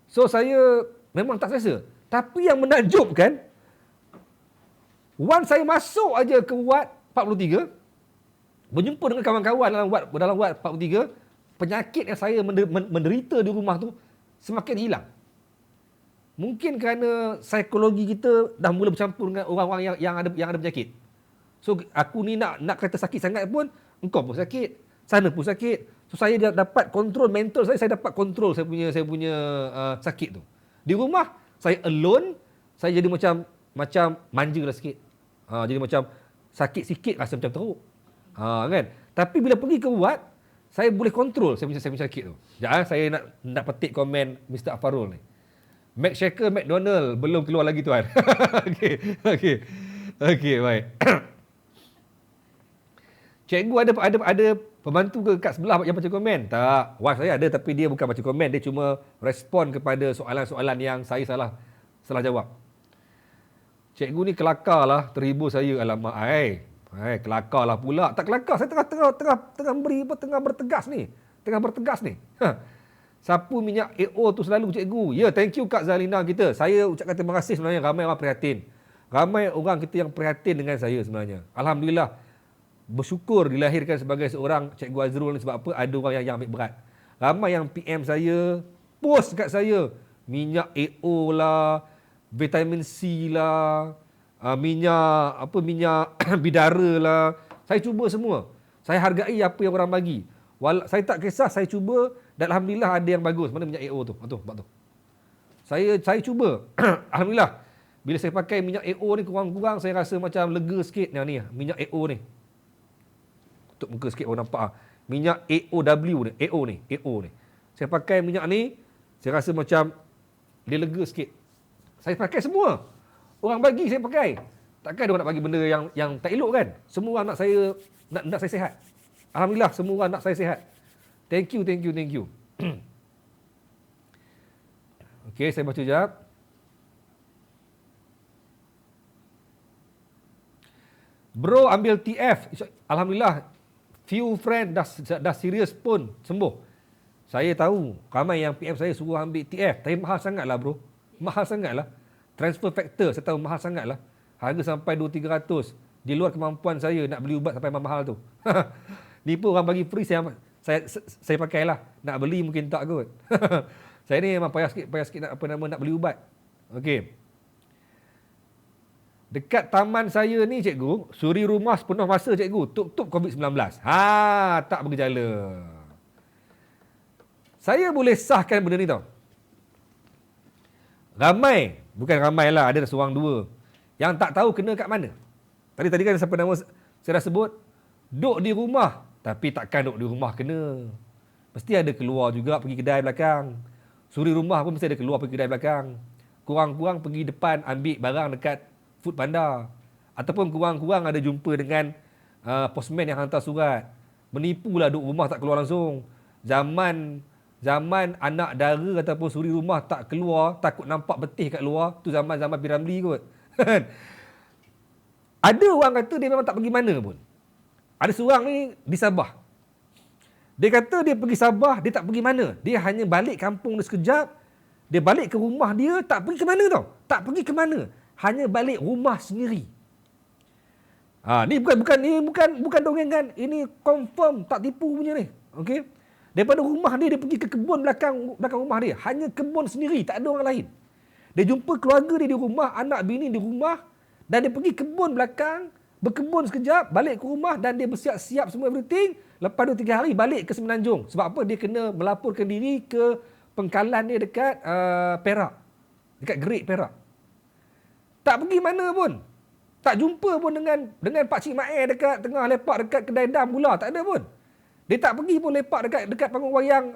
So saya memang tak selesa. Tapi yang menakjubkan, once saya masuk aja ke wad 43, berjumpa dengan kawan-kawan dalam wad 43, penyakit yang saya menderita di rumah tu semakin hilang. Mungkin kerana psikologi kita dah mula bercampur dengan orang-orang yang ada penyakit. So aku ni nak kata sakit sangat pun, engkau pun sakit, sana pun sakit. So saya dapat kontrol mental saya dapat kontrol saya punya sakit tu. Di rumah saya alone, saya jadi macam manja lah sikit. Jadi macam sakit sikit rasa macam teruk. Kan? Tapi bila pergi ke ward, saya boleh kontrol saya punya sakit tu. Sekejap, saya nak petik komen Mr. Afarul ni. Mac Shaker McDonald belum keluar lagi tuan. Okey, baik. Cikgu ada pembantu ke kat sebelah yang baca komen? Tak. Wife saya ada tapi dia bukan baca komen, dia cuma respon kepada soalan-soalan yang saya salah jawab. Cikgu ni kelakar lah, terhibur saya. Alamak, kelakar lah pula. Tak kelakar, saya tengah bertegas ni. Sapu minyak AO tu selalu cikgu. Ya, thank you Kak Zalina kita. Saya ucapkan terima kasih sebenarnya, ramai orang prihatin. Ramai orang kita yang prihatin dengan saya sebenarnya. Alhamdulillah, bersyukur dilahirkan sebagai seorang Cikgu Azrul ni sebab apa? Ada orang yang ambil berat. Ramai yang PM saya, post kat saya, minyak AO lah, vitamin C lah, minyak bidara lah. Saya cuba semua. Saya hargai apa yang orang bagi. Saya tak kisah, saya cuba dan alhamdulillah ada yang bagus. Mana minyak AO tu? Nampak tu. Saya cuba. Alhamdulillah. Bila saya pakai minyak AO ni kurang-kurang saya rasa macam lega sikit ni minyak AO ni. Tutup muka sikit orang nampak minyak AOW ni, AO ni. Saya pakai minyak ni, saya rasa macam dia lega sikit. Saya pakai semua. Orang bagi saya pakai. Takkan dia orang nak bagi benda yang tak elok kan? Semua orang nak saya sihat. Alhamdulillah semua orang nak saya sihat. Thank you. Okey, saya baca jap. Bro ambil TF. Alhamdulillah few friend dah serius pun sembuh. Saya tahu ramai yang PM saya suruh ambil TF, tapi mahal sangatlah bro. Mahal sangatlah. Transfer factor saya tahu mahal sangatlah. Harga sampai 200-300. Di luar kemampuan saya nak beli ubat sampai mahal tu. Nipu orang bagi free saya pakailah. Nak beli mungkin tak kot. Saya ni memang payah sikit nak beli ubat. Okey. Dekat taman saya ni cikgu, suri rumah sepenuh masa cikgu, tup-tup COVID-19. Tak bergejala. Saya boleh sahkan benda ni tau. Ramai, bukan ramai lah, ada seorang dua yang tak tahu kena kat mana. Tadi kan siapa nama saya dah sebut, duduk di rumah, tapi takkan duduk di rumah kena. Mesti ada keluar juga pergi kedai belakang. Suri rumah pun mesti ada keluar pergi kedai belakang. Kurang-kurang pergi depan ambil barang dekat Food Panda. Ataupun kurang-kurang ada jumpa dengan postman yang hantar surat. Menipulah duduk rumah tak keluar langsung. Zaman anak dara ataupun suri rumah tak keluar, takut nampak betih kat luar, tu zaman-zaman Piramli kot. Ada orang kata dia memang tak pergi mana pun. Ada seorang ni di Sabah. Dia kata dia pergi Sabah, dia tak pergi mana. Dia hanya balik kampung dia sekejap. Dia balik ke rumah dia, tak pergi ke mana tau. Tak pergi ke mana. Hanya balik rumah sendiri. Ni bukan dongengan. Ini confirm tak tipu punya ni. Okey. Daripada rumah dia pergi ke kebun belakang rumah dia. Hanya kebun sendiri, tak ada orang lain. Dia jumpa keluarga dia di rumah, anak bini di rumah dan dia pergi kebun belakang, berkebun sekejap, balik ke rumah dan dia bersiap-siap semua everything. Lepas 2-3 hari balik ke Semenanjung. Sebab apa? Dia kena melaporkan diri ke pengkalan dia dekat Perak. Dekat Gerik Perak. Tak pergi mana pun. Tak jumpa pun dengan Pak Cik Mak dekat tengah lepak dekat kedai dam pula. Tak ada pun. Dia tak pergi pun lepak dekat panggung wayang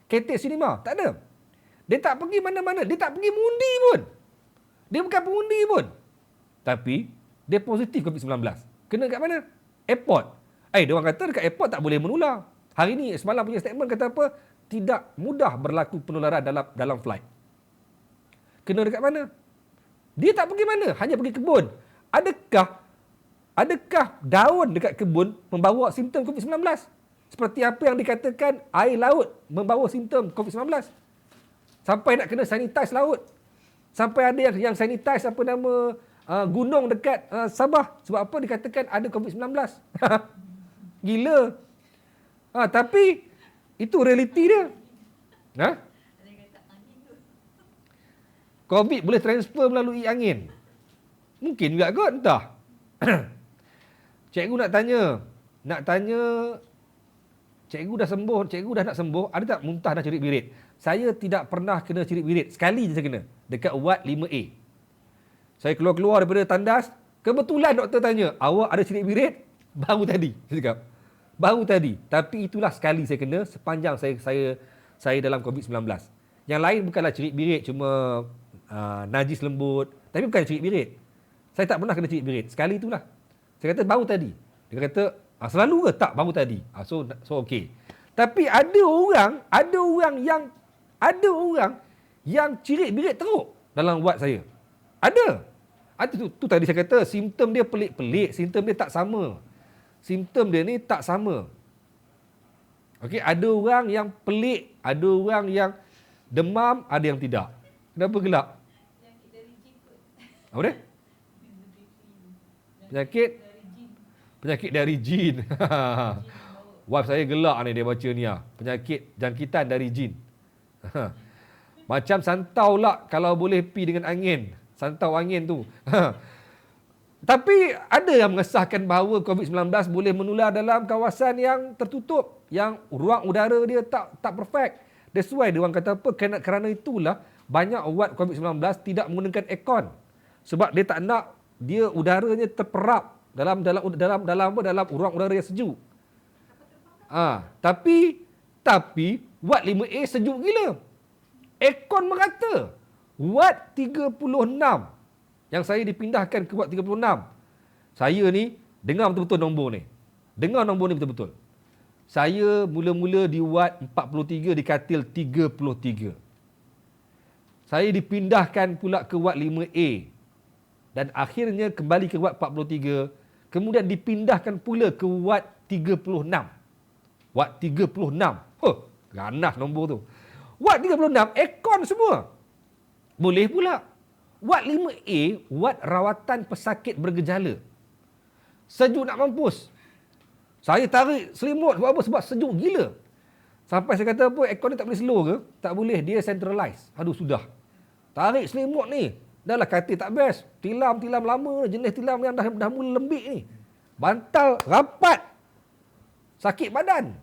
KT Cinema. Tak ada. Dia tak pergi mana-mana. Dia tak pergi mengundi pun. Dia bukan pengundi pun. Tapi dia positif COVID-19. Kena kat mana? Airport. Dia orang kata dekat airport tak boleh menular. Hari ni semalam punya statement kata apa? Tidak mudah berlaku penularan dalam flight. Kena dekat mana? Dia tak pergi mana, hanya pergi kebun. Adakah daun dekat kebun membawa simptom COVID-19? Seperti apa yang dikatakan air laut membawa simptom COVID-19. Sampai nak kena sanitize laut. Sampai ada yang sanitize gunung dekat Sabah. Sebab apa dikatakan ada COVID-19. Gila. Tapi itu realiti dia. COVID boleh transfer melalui angin. Mungkin juga kot, entah. Cikgu nak tanya cikgu dah sembuh, cikgu dah nak sembuh, ada tak muntah dan cerit-birit? Saya tidak pernah kena cerit-birit. Sekali je saya kena. Dekat ward 5A. Saya keluar-keluar daripada tandas, kebetulan doktor tanya, awak ada cerit-birit? Baru tadi. Saya cakap. Baru tadi. Tapi itulah sekali saya kena sepanjang saya dalam COVID-19. Yang lain bukanlah cerit-birit, cuma najis lembut. Tapi bukan cerit-birit. Saya tak pernah kena cerit-birit. Sekali itulah. Saya kata baru tadi. Dia kata, selalu ke? Tak, baru tadi. So okey. Tapi ada orang yang cerit-birit teruk dalam ward saya. Ada tu tadi saya kata simptom dia pelik-pelik, simptom dia tak sama. Simptom dia ni tak sama. Okey, ada orang yang pelik, ada orang yang demam, ada yang tidak. Kenapa gelap? Penyakit dari jin kot. Apa dia? Penyakit dari jin. Wife saya gelak ni dia baca ni. Penyakit jangkitan dari jin. Macam santau lah kalau boleh pi dengan angin. Santau angin tu. Tapi ada yang mengesahkan bahawa COVID-19 boleh menular dalam kawasan yang tertutup, yang ruang udara dia tak perfect. That's why dia orang kata apa? Kerana itulah banyak ward COVID-19 tidak menggunakan aircon. Sebab dia tak nak dia udaranya terperap dalam ruang udara yang sejuk. Tapi ward 5A sejuk gila. Aircon merata. Ward 36 yang saya dipindahkan ke ward 36. Saya ni dengar betul-betul nombor ni. Dengar nombor ni betul-betul. Saya mula-mula di ward 43 di katil 33. Saya dipindahkan pula ke ward 5A. Dan akhirnya kembali ke ward 43. Kemudian dipindahkan pula ke ward 36. Ward 36. Ganas nombor tu. Ward 36, aircon semua. Boleh pula. Ward 5A, ward rawatan pesakit bergejala. Sejuk nak mampus. Saya tarik selimut sebab apa? Sebab sejuk gila. Sampai saya kata apa, aircon ni tak boleh slow ke? Tak boleh, dia centralize. Aduh, sudah. Tarik selimut ni. Dah lah katil tak best. Tilam lama, jenis tilam yang dah mula lembik ni. Bantal rapat. Sakit badan.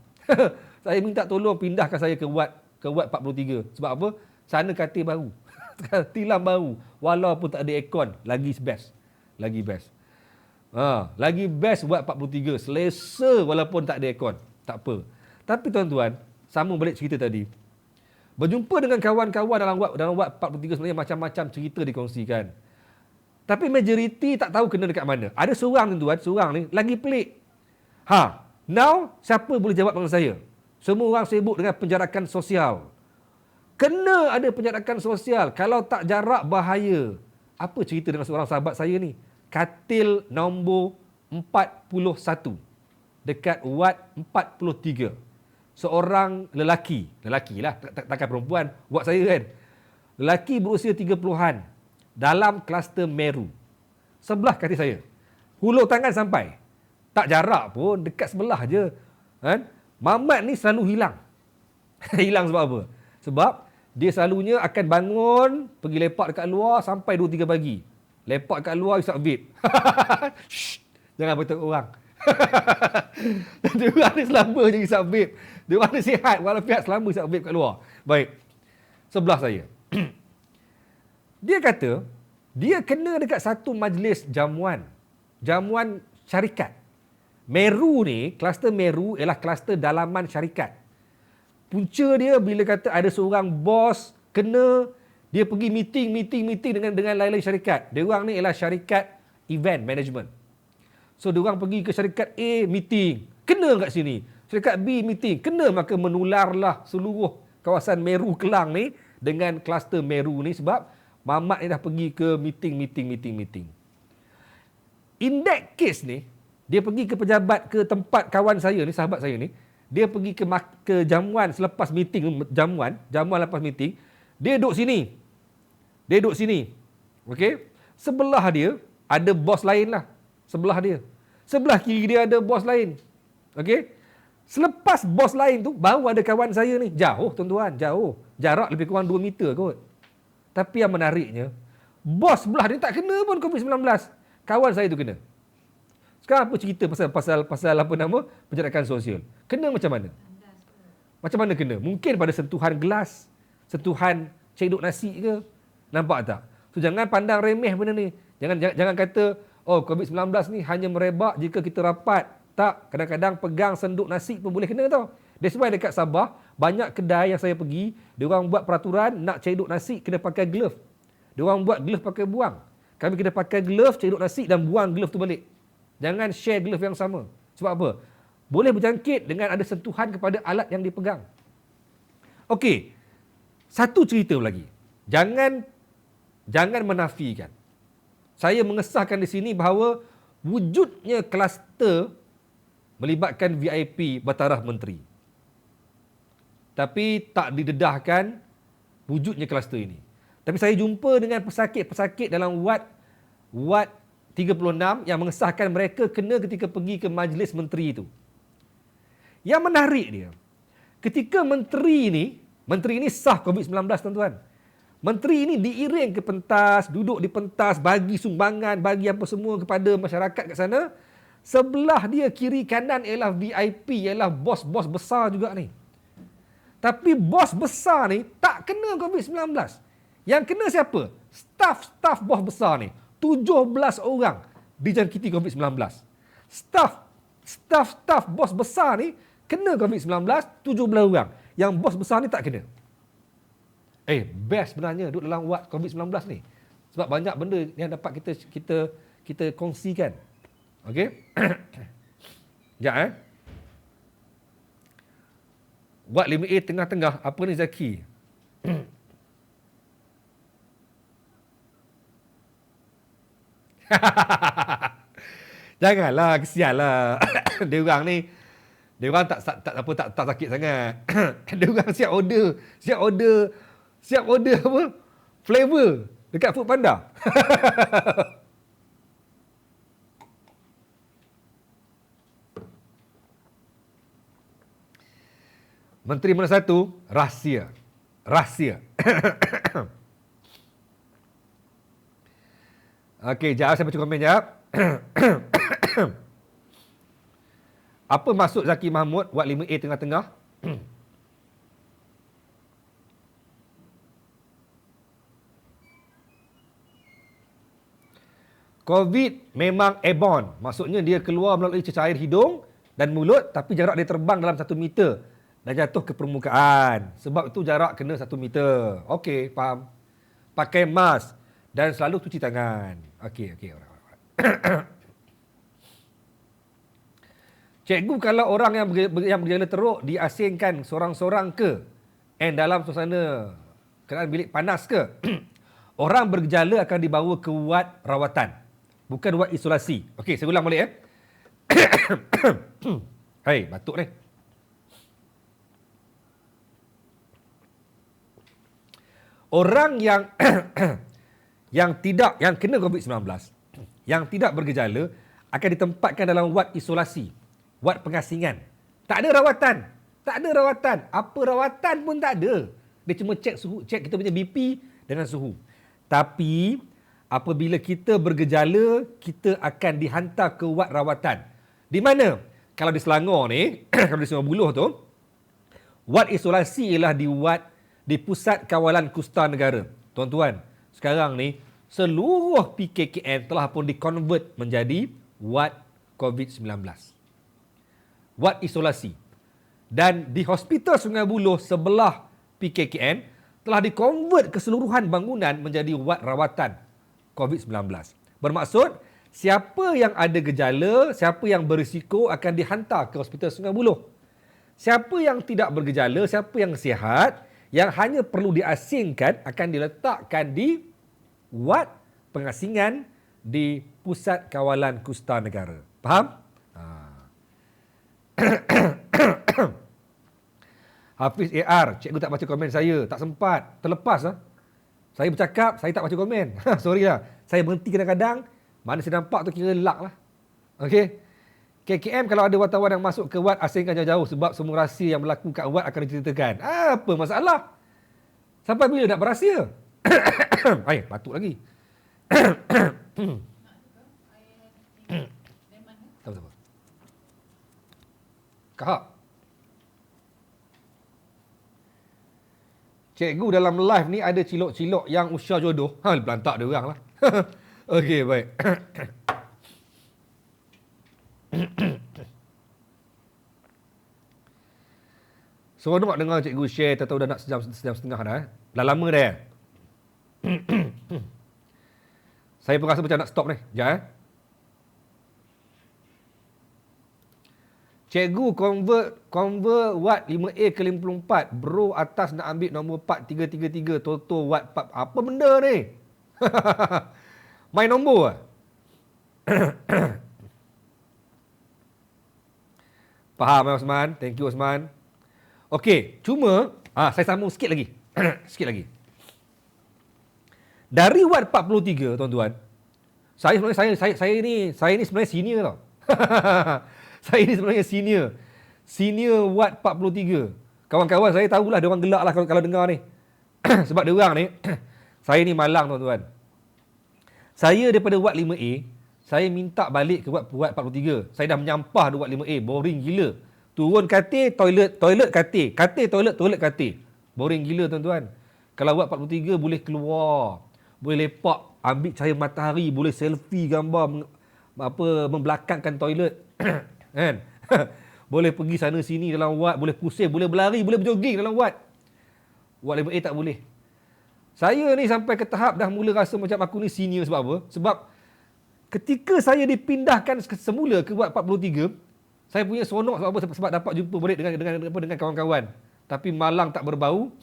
Saya minta tolong pindahkan saya ke ward 43. Sebab apa? Sana katil baru. Tilam baru. Walaupun tak ada aircon, lagi best. Lagi best. Lagi best ward 43. Selesa walaupun tak ada aircon. Tak apa. Tapi tuan-tuan, sambung balik cerita tadi. Berjumpa dengan kawan-kawan dalam ward 43 sebenarnya macam-macam cerita dikongsikan. Tapi majoriti tak tahu kena dekat mana. Ada seorang tuan-tuan, seorang ni lagi pelik. Now siapa boleh jawab dengan saya? Semua orang sibuk dengan penjarakan sosial. Kena ada penjarakan sosial. Kalau tak jarak, bahaya. Apa cerita dengan seorang sahabat saya ni? Katil nombor 41. Dekat ward 43. Seorang lelaki lah, takkan perempuan, ward saya kan. Lelaki berusia 30-an. Dalam kluster Meru. Sebelah katil saya. Hulur tangan sampai. Tak jarak pun, dekat sebelah je. Kan? Mamat ni selalu hilang. Hilang sebab apa? Sebab dia selalunya akan bangun, pergi lepak dekat luar sampai 2-3 pagi. Lepak dekat luar, isap vape. Jangan beritahu orang. Dia orang ni selama je isap vape. Dia orang ni sihat walafiat selama isap vape kat luar. Baik. Sebelah saya. Dia kata, dia kena dekat satu majlis jamuan. Jamuan syarikat. Meru ni, kluster Meru ialah kluster dalaman syarikat. Punca dia bila kata ada seorang bos kena, dia pergi meeting dengan lain-lain syarikat. Dia orang ni ialah syarikat event management. So dia orang pergi ke syarikat A meeting, kena kat sini. Syarikat B meeting, kena, maka menularlah seluruh kawasan Meru Kelang ni dengan kluster Meru ni sebab Mamat ni dah pergi ke meeting. In that case ni, dia pergi ke pejabat, ke tempat kawan saya ni, sahabat saya ni. Dia pergi ke jamuan selepas meeting, jamuan lepas meeting. Dia duduk sini. Okey? Sebelah dia ada bos lain lah. Sebelah dia. Sebelah kiri dia ada bos lain. Okey? Selepas bos lain tu, baru ada kawan saya ni. Jauh tuan-tuan, jauh. Jarak lebih kurang 2 meter kot. Tapi yang menariknya, bos sebelah dia tak kena pun COVID-19. Kawan saya tu kena. Sekarang apa cerita pasal apa nama? Penjarakan sosial. Kena macam mana? Macam mana kena? Mungkin pada sentuhan gelas, sentuhan cedok nasi ke. Nampak tak? So jangan pandang remeh benda ni. Jangan kata, oh COVID-19 ni hanya merebak jika kita rapat. Tak, kadang-kadang pegang senduk nasi pun boleh kena tau. That's why dekat Sabah, banyak kedai yang saya pergi, diorang buat peraturan nak cedok nasi kena pakai glove. Diorang buat glove pakai buang. Kami kena pakai glove, cedok nasi dan buang glove tu balik. Jangan share glove yang sama. Sebab apa? Boleh berjangkit dengan ada sentuhan kepada alat yang dipegang. Okey. Satu cerita lagi. Jangan menafikan. Saya mengesahkan di sini bahawa wujudnya kluster melibatkan VIP bertaraf menteri. Tapi tak didedahkan wujudnya kluster ini. Tapi saya jumpa dengan pesakit-pesakit dalam Wad 36 yang mengesahkan mereka kena ketika pergi ke majlis menteri itu. Yang menarik dia, ketika menteri ini sah COVID-19 tuan-tuan. Menteri ini diiring ke pentas, duduk di pentas, bagi sumbangan, bagi apa semua kepada masyarakat kat sana. Sebelah dia kiri kanan ialah VIP, ialah bos-bos besar juga ni. Tapi bos besar ni tak kena COVID-19. Yang kena siapa? Staf bos besar ni. 17 orang dijangkiti COVID-19. Staf bos besar ni kena COVID-19, 17 orang. Yang bos besar ni tak kena. Best sebenarnya duduk dalam wad COVID-19 ni. Sebab banyak benda yang dapat kita kongsikan. Okey? Sekejap Wad 5A tengah-tengah. Apa ni Zaki? Janganlah, kesianlah. Dia orang ni, dia orang tak sakit sangat. Dia orang siap order apa? Flavor dekat Foodpanda. Menteri mana satu? Rahsia. Okey, jap saya baca komen jap. Apa maksud Zaki Mahmud Wad 5A tengah-tengah? COVID memang airborne. Maksudnya dia keluar melalui cecair hidung dan mulut, tapi jarak dia terbang dalam 1 meter dan jatuh ke permukaan. Sebab itu jarak kena 1 meter. Okey, faham. Pakai mask dan selalu cuci tangan. Okey, alright. Cikgu, kalau orang yang bergejala teruk diasingkan sorang-sorang ke? Dalam suasana keadaan bilik panas ke? Orang bergejala akan dibawa ke wad rawatan, bukan wad isolasi. Okey, saya ulang balik batuk ni. Orang yang yang kena COVID-19, yang tidak bergejala akan ditempatkan dalam wad isolasi, wad pengasingan. Tak ada rawatan. Apa rawatan pun tak ada. Dia cuma cek suhu, cek kita punya BP dengan suhu. Tapi apabila kita bergejala, kita akan dihantar ke wad rawatan. Di mana? Kalau di Selangor ni, kalau di Sungai Buloh tu, wad isolasi ialah di Pusat Kawalan Kusta Negara. Tuan-tuan, sekarang ni seluruh PKKM telah pun di-convert menjadi wad COVID-19. Wad isolasi. Dan di Hospital Sungai Buloh sebelah PKKM telah di-convert keseluruhan bangunan menjadi wad rawatan COVID-19. Bermaksud, siapa yang ada gejala, siapa yang berisiko akan dihantar ke Hospital Sungai Buloh. Siapa yang tidak bergejala, siapa yang sihat, yang hanya perlu diasingkan akan diletakkan di wad pengasingan di Pusat Kawalan Kusta Negara. Faham? Hafiz AR, cikgu tak baca komen saya. Tak sempat. Terlepas lah. Saya bercakap, saya tak baca komen. Sorry lah. Saya berhenti kadang-kadang. Mana saya nampak tu kira luck lah. Okey. KKM kalau ada wartawan yang masuk ke wad, asingkan jauh-jauh sebab semua rahsia yang berlaku kat wad akan diceritakan. Apa masalah? Sampai bila nak berahsia? Batuk lagi. Sama-sama. Kahak. Cikgu dalam live ni ada cilok-cilok yang usia jodoh. Belantak dia orang lah. Okey, baik. Seronok dengar cikgu share, tahu dah nak sejam setengah dah. Dah lama dah. Saya pun rasa macam nak stop ni. Sekejap. Cikgu convert watt 5A ke 54. Bro atas nak ambil nombor 4333 Toto watt 4. Apa benda ni? Main nombor ah. Faham Osman? Thank you Osman. Okey, cuma saya sambung sikit lagi. Sikit lagi. Dari watt 43 tuan-tuan. Saya ni sebenarnya senior tau. Saya ni sebenarnya senior watt 43. Kawan-kawan saya tahulah dia orang gelak lah kalau dengar ni. Sebab dia orang ni saya ni malang tuan-tuan. Saya daripada watt 5A, saya minta balik ke watt 43. Saya dah menyampah di watt 5A, boring gila. Turun katil, toilet katil. Katil, toilet katil. Boring gila tuan-tuan. Kalau watt 43 boleh keluar, boleh lepak, ambil cahaya matahari, boleh selfie gambar membelakangkan toilet. Kan? Boleh pergi sana sini dalam watt, boleh pusing, boleh berlari, boleh berjoging dalam watt. Watt 5A tak boleh. Saya ni sampai ke tahap dah mula rasa macam aku ni senior sebab apa? Sebab ketika saya dipindahkan semula ke watt 43, saya punya seronok sebab apa? Sebab dapat jumpa balik dengan kawan-kawan. Tapi malang tak berbau.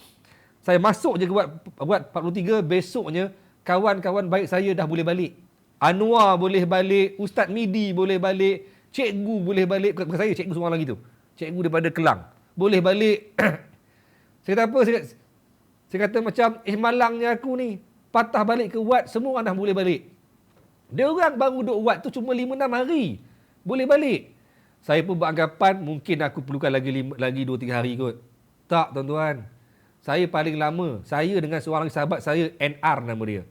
Saya masuk je ke watt 43, besoknya kawan-kawan baik saya dah boleh balik. Anwar boleh balik, Ustaz Midi boleh balik, cikgu boleh balik. Bukan saya, cikgu seorang lagi tu. Cikgu daripada Kelang. Boleh balik. Saya kata apa? Saya kata macam, malangnya aku ni. Patah balik ke watt, semua orang dah boleh balik. Dia orang baru duduk watt tu cuma 5-6 hari. Boleh balik. Saya pun beranggapan mungkin aku perlukan lagi 2-3 hari kot. Tak tuan-tuan. Saya paling lama. Saya dengan seorang lagi sahabat saya, NR nama dia.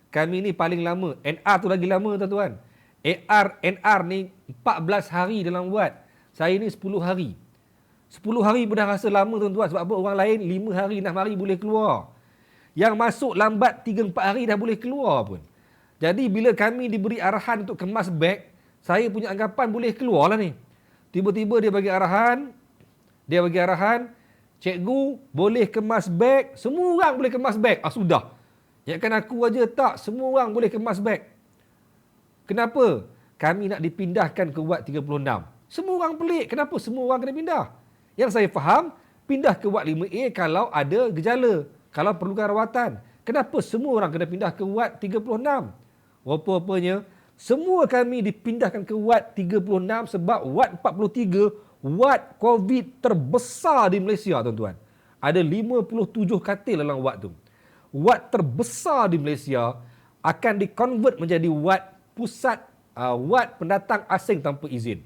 Kami ni paling lama. NR tu lagi lama tuan-tuan. NR ni 14 hari dalam watt. Saya ni 10 hari. 10 hari pun dah rasa lama tuan-tuan. Sebab apa? Orang lain 5 hari, 6 hari boleh keluar. Yang masuk lambat 3-4 hari dah boleh keluar pun. Jadi bila kami diberi arahan untuk kemas beg, saya punya anggapan boleh keluar lah ni. Tiba-tiba dia bagi arahan, cikgu boleh kemas beg, semua orang boleh kemas beg. Sudah. Ingatkan aku aja tak, semua orang boleh kemas beg. Kenapa? Kami nak dipindahkan ke watt 36. Semua orang pelik, kenapa semua orang kena pindah? Yang saya faham, pindah ke watt 5A kalau ada gejala, kalau perlukan rawatan. Kenapa semua orang kena pindah ke watt 36? Rupa-rupanya, semua kami dipindahkan ke watt 36 sebab watt 43 watt COVID terbesar di Malaysia tuan-tuan. Ada 57 katil dalam watt tu. Watt terbesar di Malaysia akan dikonvert menjadi watt pusat, watt pendatang asing tanpa izin.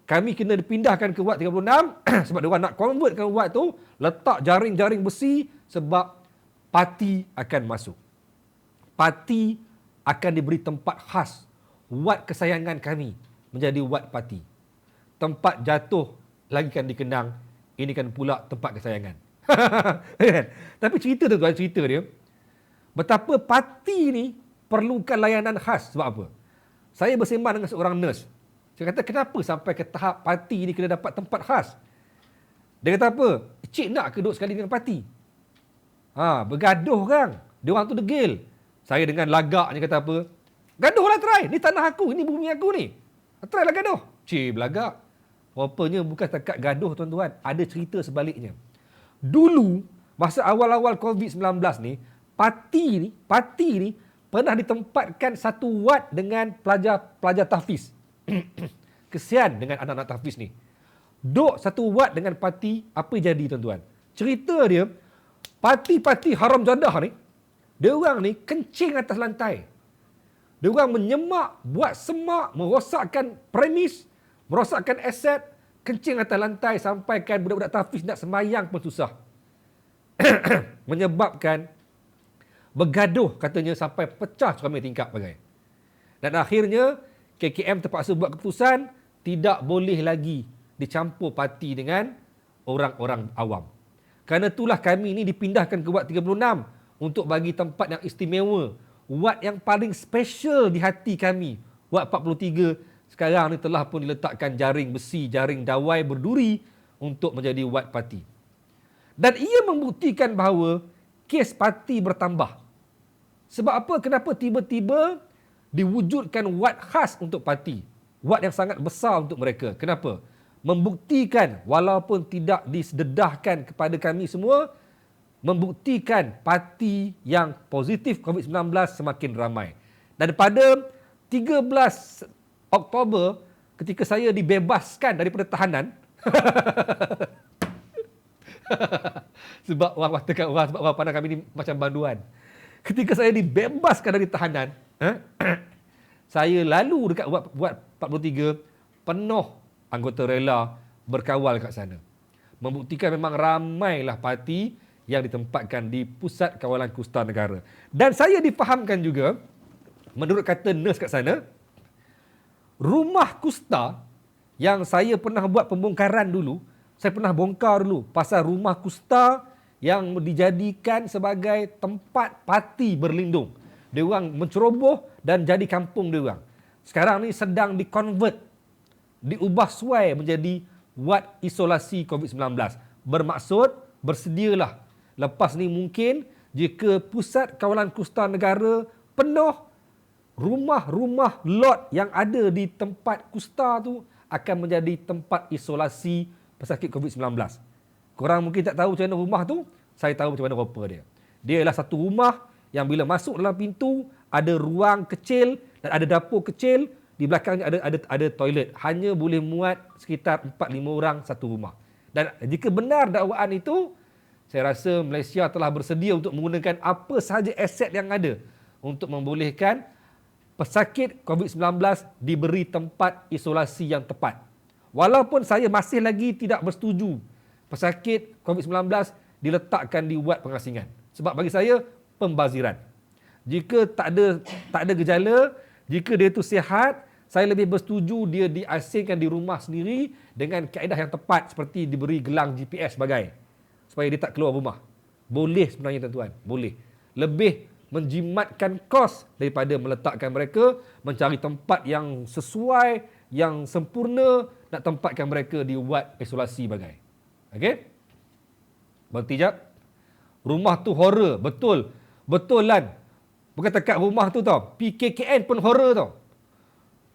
Kami kena dipindahkan ke watt 36 sebab diorang nak convertkan watt tu, letak jaring-jaring besi sebab parti akan masuk. Parti akan diberi tempat khas. Watt kesayangan kami menjadi watt parti. Tempat jatuh lagi kan dikenang, ini kan pula tempat kesayangan. Tapi cerita tu tuan, cerita dia, betapa parti ni perlukan layanan khas. Sebab apa? Saya bersembang dengan seorang nurse. Saya kata, kenapa sampai ke tahap parti ni kena dapat tempat khas? Dia kata apa? Cik nak ke duduk sekali dengan parti? Bergaduh kan? Dia orang tu degil. Saya dengan lagaknya kata apa? Gaduhlah try. Ni tanah aku, ini bumi aku ni. Try lah gaduh. Cik belagak. Rupanya bukan setakat gaduh tuan-tuan. Ada cerita sebaliknya. Dulu, masa awal-awal COVID-19 ni, parti ni pernah ditempatkan 1 watt dengan pelajar tahfiz. Kesian dengan anak-anak tahfiz ni. Duk 1 watt dengan parti, apa jadi tuan-tuan? Cerita dia, parti-parti haram jadah ni, dia orang ni kencing atas lantai. Dia orang menyemak, buat semak, merosakkan premis, merosakkan aset, kencing atas lantai sampaikan budak-budak tahfiz nak sembahyang pun susah. Menyebabkan bergaduh katanya sampai pecah ceramah tingkap bagai. Dan akhirnya KKM terpaksa buat keputusan tidak boleh lagi dicampur parti dengan orang-orang awam. Kerana itulah kami ini dipindahkan ke Wad 36 untuk bagi tempat yang istimewa. Wad yang paling special di hati kami. Wad 43 sekarang ni telah pun diletakkan jaring besi, jaring dawai berduri untuk menjadi wad parti. Dan ia membuktikan bahawa kes parti bertambah. Sebab apa? Kenapa tiba-tiba diwujudkan wad khas untuk parti? Wad yang sangat besar untuk mereka. Kenapa? Membuktikan walaupun tidak disededahkan kepada kami semua, membuktikan parti yang positif COVID-19 semakin ramai. Dan pada 13 Oktober ketika saya dibebaskan daripada tahanan sebab orang katakan sebab orang pandang kami ni macam banduan. Ketika saya dibebaskan dari tahanan, saya lalu dekat Wad 43 penuh anggota rela berkawal kat sana. Membuktikan memang ramailah parti yang ditempatkan di Pusat Kawalan Kusta Negara. Dan saya difahamkan juga, menurut kata nurse kat sana, rumah kusta yang saya pernah buat pembongkaran dulu, saya pernah bongkar dulu pasal rumah kusta yang dijadikan sebagai tempat parti berlindung. Dia orang menceroboh dan jadi kampung dia orang. Sekarang ni sedang dikonvert, diubah suai menjadi wad isolasi COVID-19. Bermaksud bersedialah. Lepas ni mungkin jika Pusat Kawalan Kusta Negara penuh, rumah-rumah lot yang ada di tempat kusta tu akan menjadi tempat isolasi pesakit COVID-19. Korang mungkin tak tahu macam mana rumah tu, saya tahu macam mana rupa dia. Dia ialah satu rumah yang bila masuk dalam pintu ada ruang kecil dan ada dapur kecil, di belakangnya ada toilet. Hanya boleh muat sekitar 4-5 orang satu rumah. Dan jika benar dakwaan itu, saya rasa Malaysia telah bersedia untuk menggunakan apa sahaja aset yang ada untuk membolehkan pesakit COVID-19 diberi tempat isolasi yang tepat. Walaupun saya masih lagi tidak bersetuju pesakit COVID-19 diletakkan di wad pengasingan. Sebab bagi saya, pembaziran. Jika tak ada gejala, jika dia itu sihat, saya lebih bersetuju dia diasingkan di rumah sendiri dengan kaedah yang tepat seperti diberi gelang GPS sebagai, supaya dia tak keluar rumah. Boleh sebenarnya tuan-tuan, boleh. Lebih menjimatkan kos daripada meletakkan mereka mencari tempat yang sesuai, yang sempurna, nak tempatkan mereka di wad isolasi bagai. Okey? Berhenti jap. Rumah tu horror, betul. Betul Lan. Bukan dekat rumah tu tau. PKKN pun horror tau.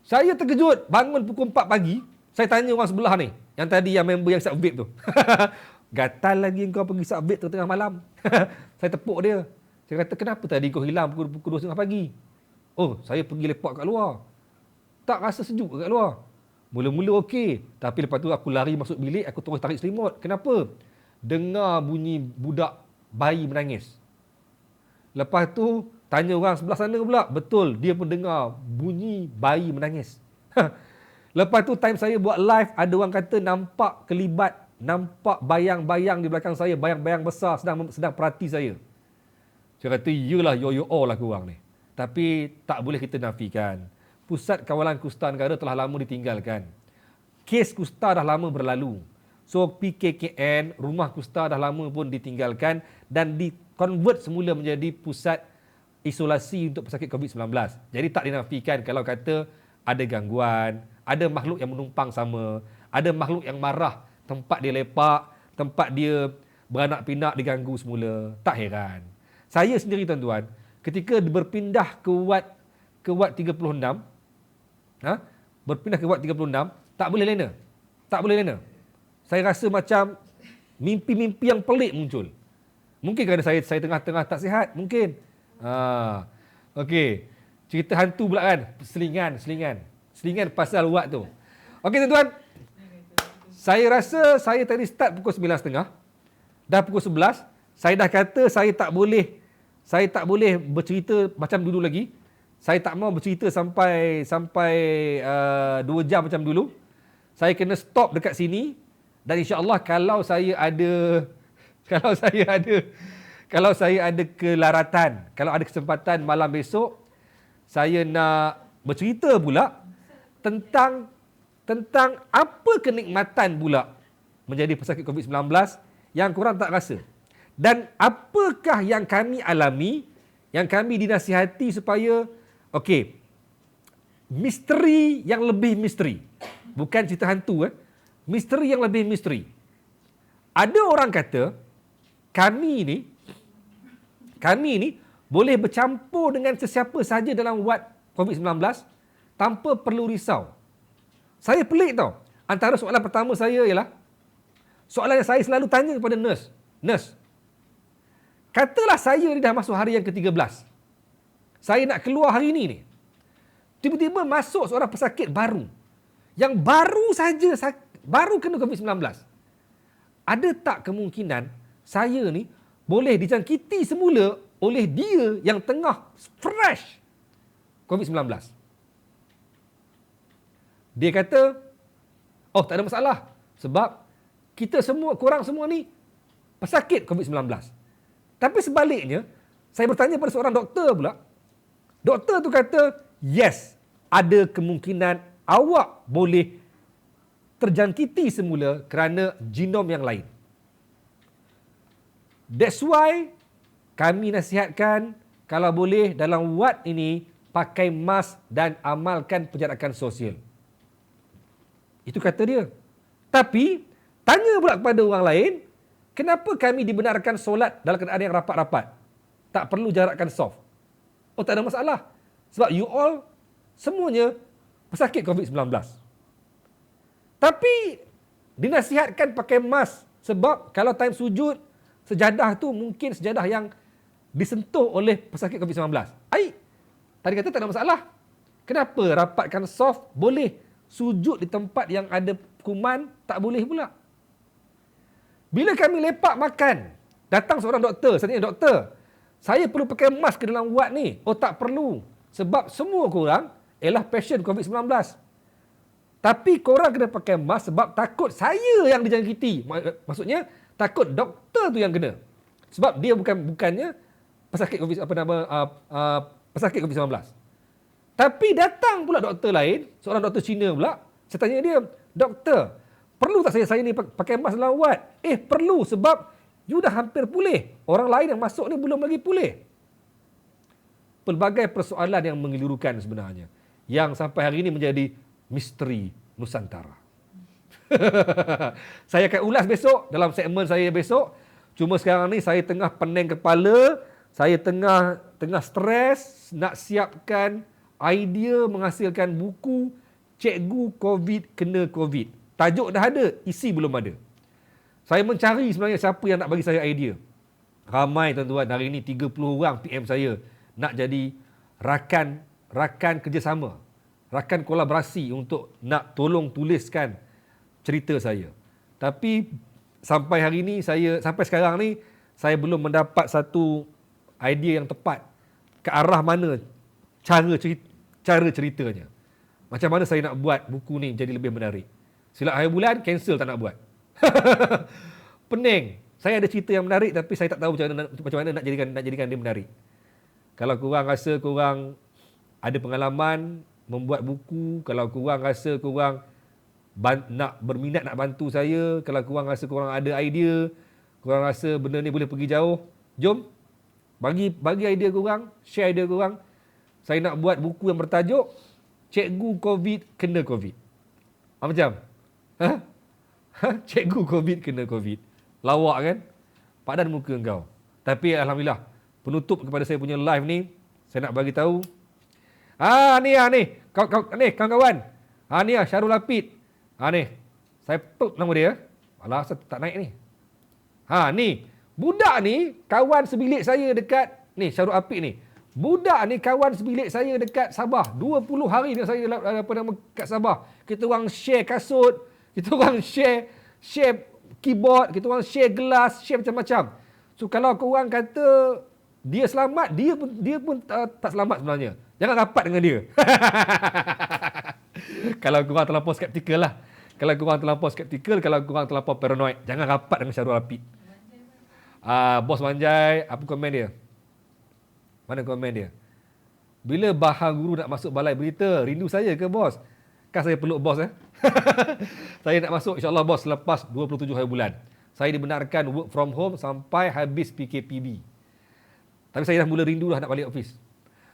Saya terkejut bangun pukul 4 pagi. Saya tanya orang sebelah ni, yang tadi yang member yang sub vape tu. Gatal lagi kau pergi sub vape tengah malam. Saya tepuk dia. Saya kata, kenapa tadi kau hilang pukul 2.30 pagi? Oh, saya pergi lepak kat luar. Tak rasa sejuk kat luar. Mula-mula okey. Tapi lepas tu aku lari masuk bilik, aku terus tarik selimut. Kenapa? Dengar bunyi budak bayi menangis. Lepas tu, tanya orang sebelah sana pula. Betul, dia pun dengar bunyi bayi menangis. Lepas tu, time saya buat live, ada orang kata nampak kelibat, nampak bayang-bayang di belakang saya, bayang-bayang besar sedang perhati saya. Saya kata, iyalah, yo all lah korang ni. Tapi tak boleh kita nafikan. Pusat Kawalan Kusta Negara telah lama ditinggalkan. Kes kusta dah lama berlalu. So PKKN, rumah kusta dah lama pun ditinggalkan dan dikonvert semula menjadi pusat isolasi untuk pesakit COVID-19. Jadi tak dinafikan kalau kata ada gangguan, ada makhluk yang menumpang sama, ada makhluk yang marah, tempat dia lepak, tempat dia beranak pinak diganggu semula. Tak heran. Saya sendiri tuan-tuan, ketika berpindah ke Wad 36, berpindah ke Wad 36, tak boleh lena. Tak boleh lena. Saya rasa macam mimpi-mimpi yang pelik muncul. Mungkin kerana saya tengah-tengah tak sihat, mungkin. Okey. Cerita hantu pula kan, selingan pasal Wad tu. Okey tuan-tuan. Saya rasa saya tadi start pukul 9.30. Dah pukul 11, saya dah kata saya tak boleh bercerita macam dulu lagi. Saya tak mau bercerita sampai 2 jam macam dulu. Saya kena stop dekat sini dan insya-Allah kalau saya ada kelaratan, kalau ada kesempatan malam besok, saya nak bercerita pula tentang apa kenikmatan pula menjadi pesakit COVID-19 yang korang tak rasa. Dan apakah yang kami alami, yang kami dinasihati supaya, okey, misteri yang lebih misteri. Bukan cerita hantu. Misteri yang lebih misteri. Ada orang kata, kami ni boleh bercampur dengan sesiapa saja dalam wad COVID-19 tanpa perlu risau. Saya pelik tau. Antara soalan pertama saya ialah, soalan yang saya selalu tanya kepada nurse, katalah saya ni dah masuk hari yang ke-13. Saya nak keluar hari ni. Tiba-tiba masuk seorang pesakit baru. Yang baru kena COVID-19. Ada tak kemungkinan saya ni boleh dijangkiti semula oleh dia yang tengah fresh COVID-19? Dia kata, oh tak ada masalah. Sebab kita semua, korang semua ni pesakit COVID-19. Tapi sebaliknya, saya bertanya pada seorang doktor pula. Doktor tu kata, yes, ada kemungkinan awak boleh terjangkiti semula kerana genom yang lain. That's why kami nasihatkan kalau boleh dalam wad ini pakai mask dan amalkan penjarakan sosial. Itu kata dia. Tapi tanya pula kepada orang lain, kenapa kami dibenarkan solat dalam keadaan yang rapat-rapat? Tak perlu jarakkan soft. Oh, tak ada masalah. Sebab you all semuanya pesakit COVID-19. Tapi dinasihatkan pakai mask sebab kalau time sujud, sejadah tu mungkin sejadah yang disentuh oleh pesakit COVID-19. Tadi kata tak ada masalah. Kenapa rapatkan soft boleh, sujud di tempat yang ada kuman tak boleh pula? Bila kami lepak makan, datang seorang doktor, saya tanya, doktor, saya perlu pakai mask ke dalam wad ni? Oh, tak perlu. Sebab semua korang ialah pasien COVID-19. Tapi korang kena pakai mask sebab takut saya yang dijangkiti. Maksudnya, takut doktor tu yang kena. Sebab dia bukannya pesakit pesakit COVID-19. Tapi datang pula doktor lain, seorang doktor Cina pula. Saya tanya dia, doktor, perlu tak saya ni pakai mask dalam wad? Perlu sebab you dah hampir pulih. Orang lain yang masuk ni belum lagi pulih. Pelbagai persoalan yang menggelirukan sebenarnya. Yang sampai hari ini menjadi misteri Nusantara. Saya akan ulas besok dalam segmen saya besok. Cuma sekarang ni saya tengah pening kepala, saya tengah stres nak siapkan idea menghasilkan buku Cikgu COVID Kena COVID. Tajuk dah ada, isi belum ada. Saya mencari sebenarnya siapa yang nak bagi saya idea. Ramai tuan-tuan, hari ini 30 orang PM saya nak jadi rakan kerjasama, rakan kolaborasi untuk nak tolong tuliskan cerita saya. Tapi sampai hari ini sampai sekarang ni saya belum mendapat satu idea yang tepat ke arah mana cara ceritanya. Macam mana saya nak buat buku ni jadi lebih menarik. Silap akhir bulan cancel, tak nak buat. Pening. Saya ada cerita yang menarik tapi saya tak tahu macam mana nak jadikan dia menarik. Kalau korang rasa korang ada pengalaman membuat buku, kalau korang rasa korang nak berminat nak bantu saya, kalau korang rasa korang ada idea, korang rasa benda ni boleh pergi jauh, jom bagi idea korang, share idea korang. Saya nak buat buku yang bertajuk Cikgu COVID Kena COVID. Macam? Cikgu COVID Kena COVID. Lawak kan? Padan muka engkau. Tapi alhamdulillah, penutup kepada saya punya live ni, saya nak bagi tahu. Ni kawan-kawan. Ni Syarul Lapid. Ni. Saya put nama dia. Alah, saya tak naik ni. Ni. Budak ni kawan sebilik saya dekat ni Syarul Lapid ni. Budak ni kawan sebilik saya dekat Sabah. 20 hari dengan saya kat Sabah. Kita orang share kasut, kita orang share keyboard, kita orang share gelas, share macam-macam. So kalau korang kata dia selamat, dia pun tak selamat sebenarnya. Jangan rapat dengan dia. Kalau korang terlampau skeptikal lah. Kalau korang terlampau skeptikal, kalau korang terlampau paranoid, jangan rapat dengan Syarul Lapid. Bos Manjai, apa komen dia? Mana komen dia? Bila Bahar Guru nak masuk balai berita, rindu saya ke bos? Kan saya peluk bos Saya nak masuk insya-Allah bos selepas 27 hari bulan. saya dibenarkan work from home sampai habis PKPB. Tapi saya dah mula rindu dah nak balik office.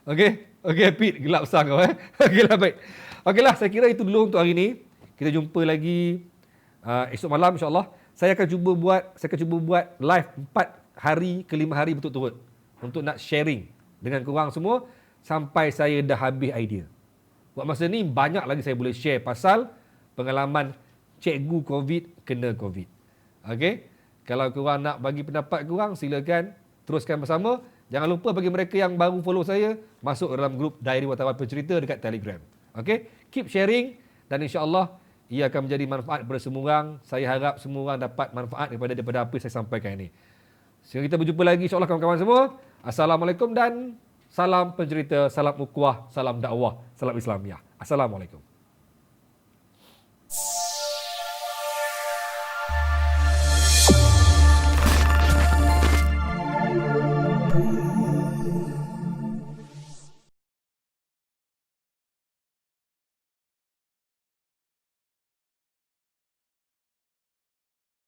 Okey? Okey, Pete, gelap sang kau Okeylah, baik. Okeylah, saya kira itu dulu untuk hari ini. Kita jumpa lagi esok malam insya-Allah. Saya akan cuba buat live 4 hari ke 5 hari berturut-turut untuk nak sharing dengan korang semua sampai saya dah habis idea. Buat masa ni banyak lagi saya boleh share pasal pengalaman cikgu COVID kena COVID. Okey? Kalau korang nak bagi pendapat korang, silakan teruskan bersama. Jangan lupa bagi mereka yang baru follow saya, masuk dalam grup Diary Wartawan Pencerita dekat Telegram. Okey? Keep sharing dan insya-Allah ia akan menjadi manfaat kepada semua orang. Saya harap semua orang dapat manfaat daripada apa yang saya sampaikan ini. Sehingga kita berjumpa lagi insya-Allah kawan-kawan semua. Assalamualaikum dan salam pencerita, salam ukhuwah, salam dakwah, salam Islamiah. Assalamualaikum.